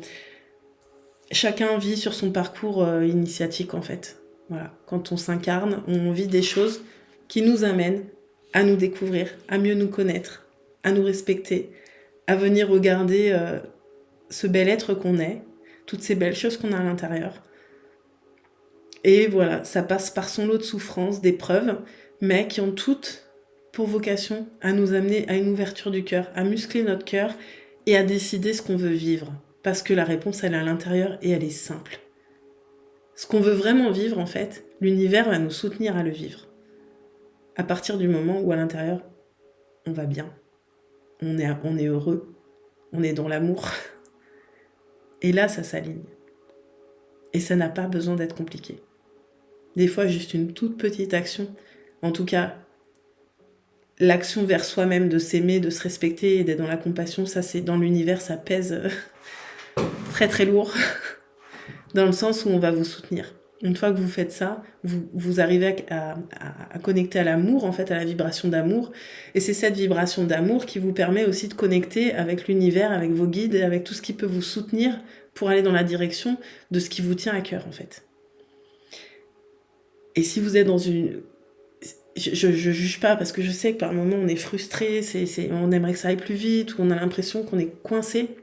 chacun vit sur son parcours initiatique en fait. Voilà. Quand on s'incarne, on vit des choses qui nous amènent à nous découvrir, à mieux nous connaître, à nous respecter, à venir regarder ce bel être qu'on est, toutes ces belles choses qu'on a à l'intérieur. Et voilà, ça passe par son lot de souffrances, d'épreuves, mais qui ont toutes pour vocation à nous amener à une ouverture du cœur, à muscler notre cœur et à décider ce qu'on veut vivre. Parce que la réponse, elle est à l'intérieur et elle est simple. Ce qu'on veut vraiment vivre, en fait, l'univers va nous soutenir à le vivre. À partir du moment où, à l'intérieur, on va bien. On est heureux. On est dans l'amour. Et là, ça s'aligne. Et ça n'a pas besoin d'être compliqué. Des fois, juste une toute petite action. En tout cas, l'action vers soi-même, de s'aimer, de se respecter et d'être dans la compassion, ça, c'est dans l'univers, ça pèse... très très lourd, dans le sens où on va vous soutenir. Une fois que vous faites ça, vous arrivez à connecter à l'amour, en fait, à la vibration d'amour. Et c'est cette vibration d'amour qui vous permet aussi de connecter avec l'univers, avec vos guides, et avec tout ce qui peut vous soutenir pour aller dans la direction de ce qui vous tient à cœur, en fait. Et si vous êtes dans une... Je juge pas parce que je sais que par moments on est frustré, on aimerait que ça aille plus vite ou on a l'impression qu'on est coincé.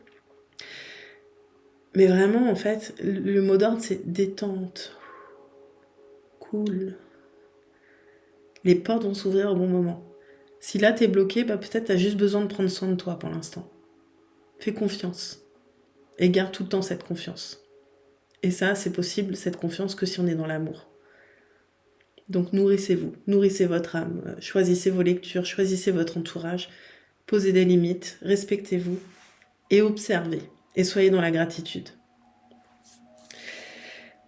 Mais vraiment, en fait, le mot d'ordre, c'est détente. Cool. Les portes vont s'ouvrir au bon moment. Si là, t'es bloqué, bah, peut-être t'as juste besoin de prendre soin de toi pour l'instant. Fais confiance. Et garde tout le temps cette confiance. Et ça, c'est possible, cette confiance, que si on est dans l'amour. Donc nourrissez-vous, nourrissez votre âme, choisissez vos lectures, choisissez votre entourage, posez des limites, respectez-vous et observez. Et soyez dans la gratitude.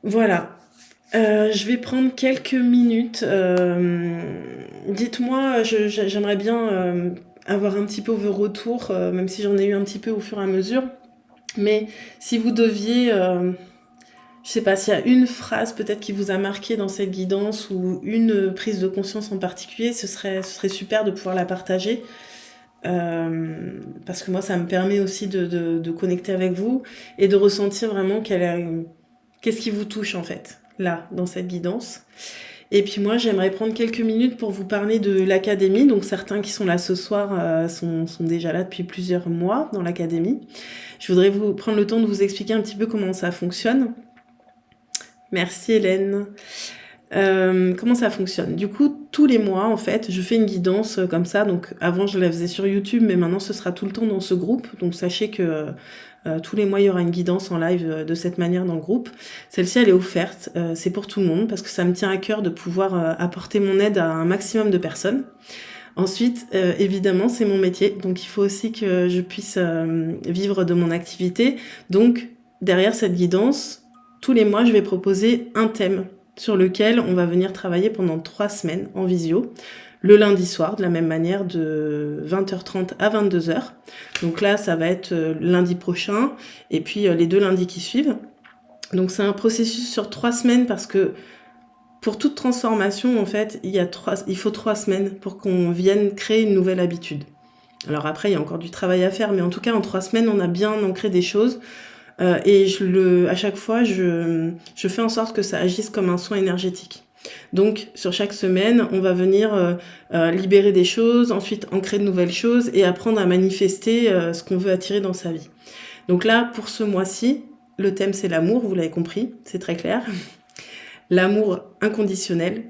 Voilà. Je vais prendre quelques minutes. Dites-moi, j'aimerais bien avoir un petit peu vos retours, même si j'en ai eu un petit peu au fur et à mesure. Mais si vous deviez, je sais pas, s'il y a une phrase peut-être qui vous a marqué dans cette guidance ou une prise de conscience en particulier, ce serait super de pouvoir la partager. Parce que moi, ça me permet aussi de connecter avec vous et de ressentir vraiment qu'est-ce qui vous touche en fait, là, dans cette guidance. Et puis moi, j'aimerais prendre quelques minutes pour vous parler de l'académie. Donc certains qui sont là ce soir sont déjà là depuis plusieurs mois dans l'académie. Je voudrais vous prendre le temps de vous expliquer un petit peu comment ça fonctionne. Merci Hélène. Comment ça fonctionne? Du coup, tous les mois, en fait, je fais une guidance comme ça. Donc, avant, je la faisais sur YouTube, mais maintenant, ce sera tout le temps dans ce groupe. Donc, sachez que tous les mois, il y aura une guidance en live de cette manière dans le groupe. Celle-ci, elle est offerte. C'est pour tout le monde parce que ça me tient à cœur de pouvoir apporter mon aide à un maximum de personnes. Ensuite, évidemment, c'est mon métier. Donc, il faut aussi que je puisse vivre de mon activité. Donc, derrière cette guidance, tous les mois, je vais proposer un thème sur lequel on va venir travailler pendant 3 semaines en visio, le lundi soir, de la même manière, de 20h30 à 22h. Donc là, ça va être lundi prochain, et puis les 2 lundis qui suivent. Donc c'est un processus sur 3 semaines, parce que pour toute transformation, en fait, il faut 3 semaines pour qu'on vienne créer une nouvelle habitude. Alors après, il y a encore du travail à faire, mais en tout cas, en 3 semaines, on a bien ancré des choses. Et à chaque fois, je fais en sorte que ça agisse comme un soin énergétique. Donc, sur chaque semaine, on va venir libérer des choses, ensuite ancrer de nouvelles choses et apprendre à manifester ce qu'on veut attirer dans sa vie. Donc là, pour ce mois-ci, le thème, c'est l'amour, vous l'avez compris, c'est très clair. L'amour inconditionnel.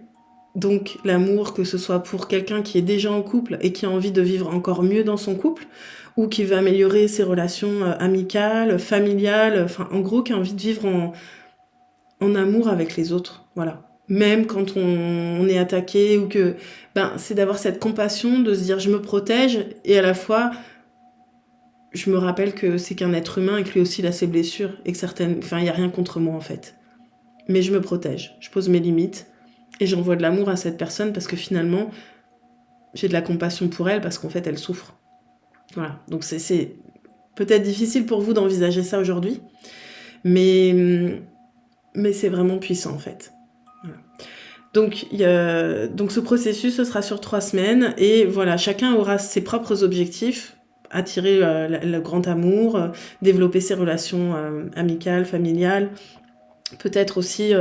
Donc, l'amour, que ce soit pour quelqu'un qui est déjà en couple et qui a envie de vivre encore mieux dans son couple, ou qui veut améliorer ses relations amicales, familiales, enfin en gros qui a envie de vivre en amour avec les autres, voilà. Même quand on est attaqué ou que... c'est d'avoir cette compassion, de se dire je me protège et à la fois je me rappelle que c'est qu'un être humain et que lui aussi il a ses blessures et que il n'y a rien contre moi en fait. Mais je me protège, je pose mes limites et j'envoie de l'amour à cette personne parce que finalement j'ai de la compassion pour elle parce qu'en fait elle souffre. Voilà, donc c'est peut-être difficile pour vous d'envisager ça aujourd'hui, mais c'est vraiment puissant en fait. Voilà. Donc ce processus, ce sera sur 3 semaines, et voilà, chacun aura ses propres objectifs, attirer le grand amour, développer ses relations amicales, familiales, peut-être aussi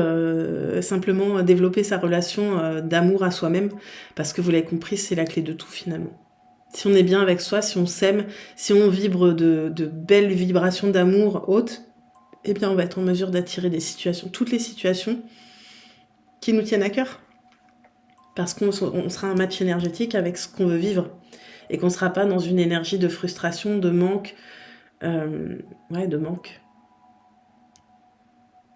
simplement développer sa relation d'amour à soi-même, parce que vous l'avez compris, c'est la clé de tout finalement. Si on est bien avec soi, si on s'aime, si on vibre de belles vibrations d'amour hautes, eh bien on va être en mesure d'attirer toutes les situations qui nous tiennent à cœur. Parce qu'on sera un match énergétique avec ce qu'on veut vivre. Et qu'on ne sera pas dans une énergie de frustration, de manque. De manque.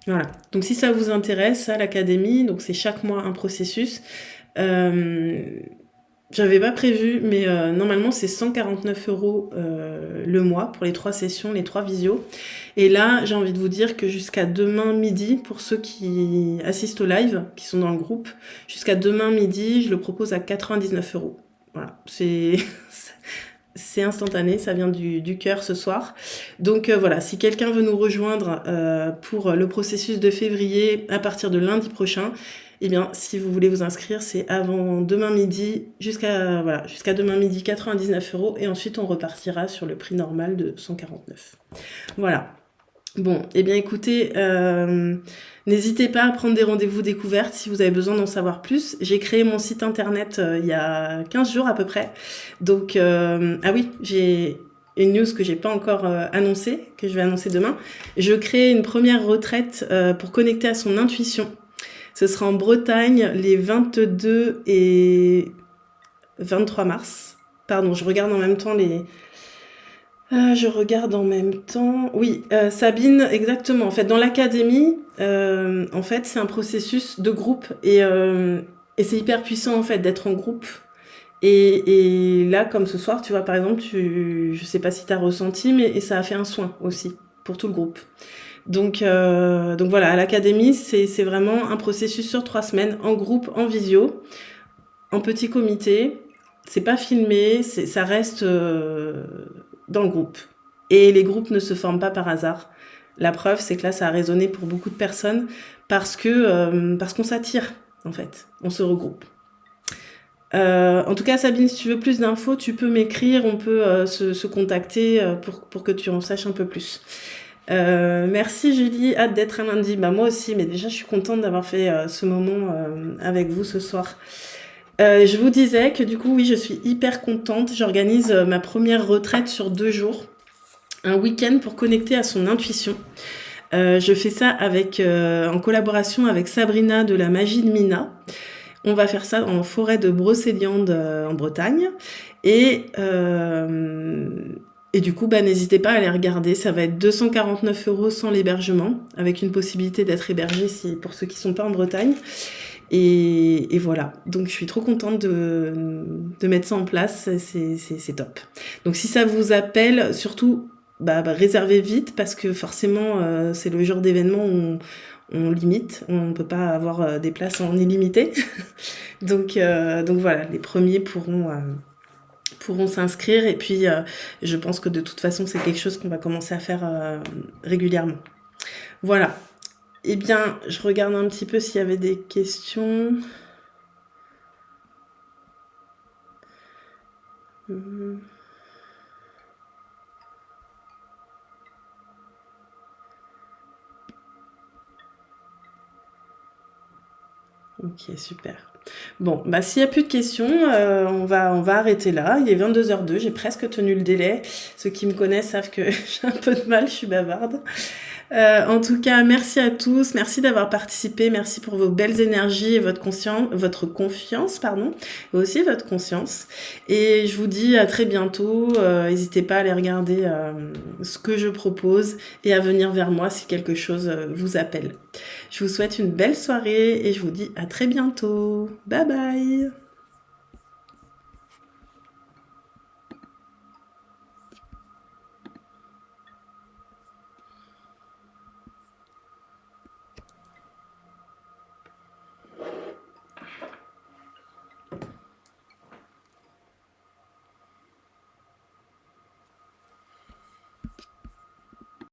Voilà. Donc si ça vous intéresse, ça, l'académie, donc c'est chaque mois un processus. J'avais pas prévu, mais normalement c'est 149 € le mois pour les 3 sessions, les 3 visios. Et là, j'ai envie de vous dire que jusqu'à demain midi, pour ceux qui assistent au live, qui sont dans le groupe, jusqu'à demain midi, je le propose à 99 €. Voilà, c'est instantané, ça vient du cœur ce soir. Donc voilà, si quelqu'un veut nous rejoindre pour le processus de février à partir de lundi prochain, eh bien, si vous voulez vous inscrire, c'est avant demain midi, jusqu'à demain midi, 99 €, et ensuite on repartira sur le prix normal de 149. Voilà. Bon, eh bien écoutez, n'hésitez pas à prendre des rendez-vous découvertes si vous avez besoin d'en savoir plus. J'ai créé mon site internet il y a 15 jours à peu près. Donc, ah oui, j'ai une news que j'ai pas encore annoncée, que je vais annoncer demain. Je crée une première retraite pour connecter à son intuition. Ce sera en Bretagne les 22 et 23 mars. Pardon, je regarde en même temps les, je regarde en même temps. Oui, Sabine, exactement. En fait, dans l'académie, en fait, c'est un processus de groupe et c'est hyper puissant en fait d'être en groupe. Et là, comme ce soir, tu vois, par exemple, je sais pas si tu as ressenti, mais et ça a fait un soin aussi pour tout le groupe. Donc voilà, à l'académie, c'est vraiment un processus sur 3 semaines, en groupe, en visio, en petit comité. C'est pas filmé, ça reste dans le groupe. Et les groupes ne se forment pas par hasard. La preuve, c'est que là, ça a résonné pour beaucoup de personnes parce qu'on s'attire, en fait. On se regroupe. En tout cas, Sabine, si tu veux plus d'infos, tu peux m'écrire, on peut se contacter pour que tu en saches un peu plus. Merci Julie, hâte d'être un lundi. Bah moi aussi, mais déjà je suis contente d'avoir fait ce moment avec vous ce soir. Je vous disais que du coup, oui, je suis hyper contente. J'organise ma première retraite sur 2 jours, un week-end pour connecter à son intuition. Je fais ça en collaboration avec Sabrina de la Magie de Mina. On va faire ça en forêt de Brocéliande en Bretagne. Et du coup, bah, n'hésitez pas à aller regarder. Ça va être 249 € sans l'hébergement, avec une possibilité d'être hébergé pour ceux qui sont pas en Bretagne. Et voilà. Donc, je suis trop contente de mettre ça en place. C'est top. Donc, si ça vous appelle, surtout, réservez vite parce que forcément, c'est le genre d'événement où on limite. On peut pas avoir des places en illimité. Donc voilà, les premiers pourront s'inscrire et puis je pense que de toute façon c'est quelque chose qu'on va commencer à faire régulièrement. Voilà. Eh bien, je regarde un petit peu s'il y avait des questions. Ok, super. Bon, bah s'il n'y a plus de questions, on va arrêter là. Il est 22h02, j'ai presque tenu le délai. Ceux qui me connaissent savent que j'ai un peu de mal, je suis bavarde. En tout cas, merci à tous, merci d'avoir participé, merci pour vos belles énergies et votre confiance, pardon, et aussi votre conscience. Et je vous dis à très bientôt. N'hésitez pas à aller regarder ce que je propose et à venir vers moi si quelque chose vous appelle. Je vous souhaite une belle soirée et je vous dis à très bientôt. Bye bye!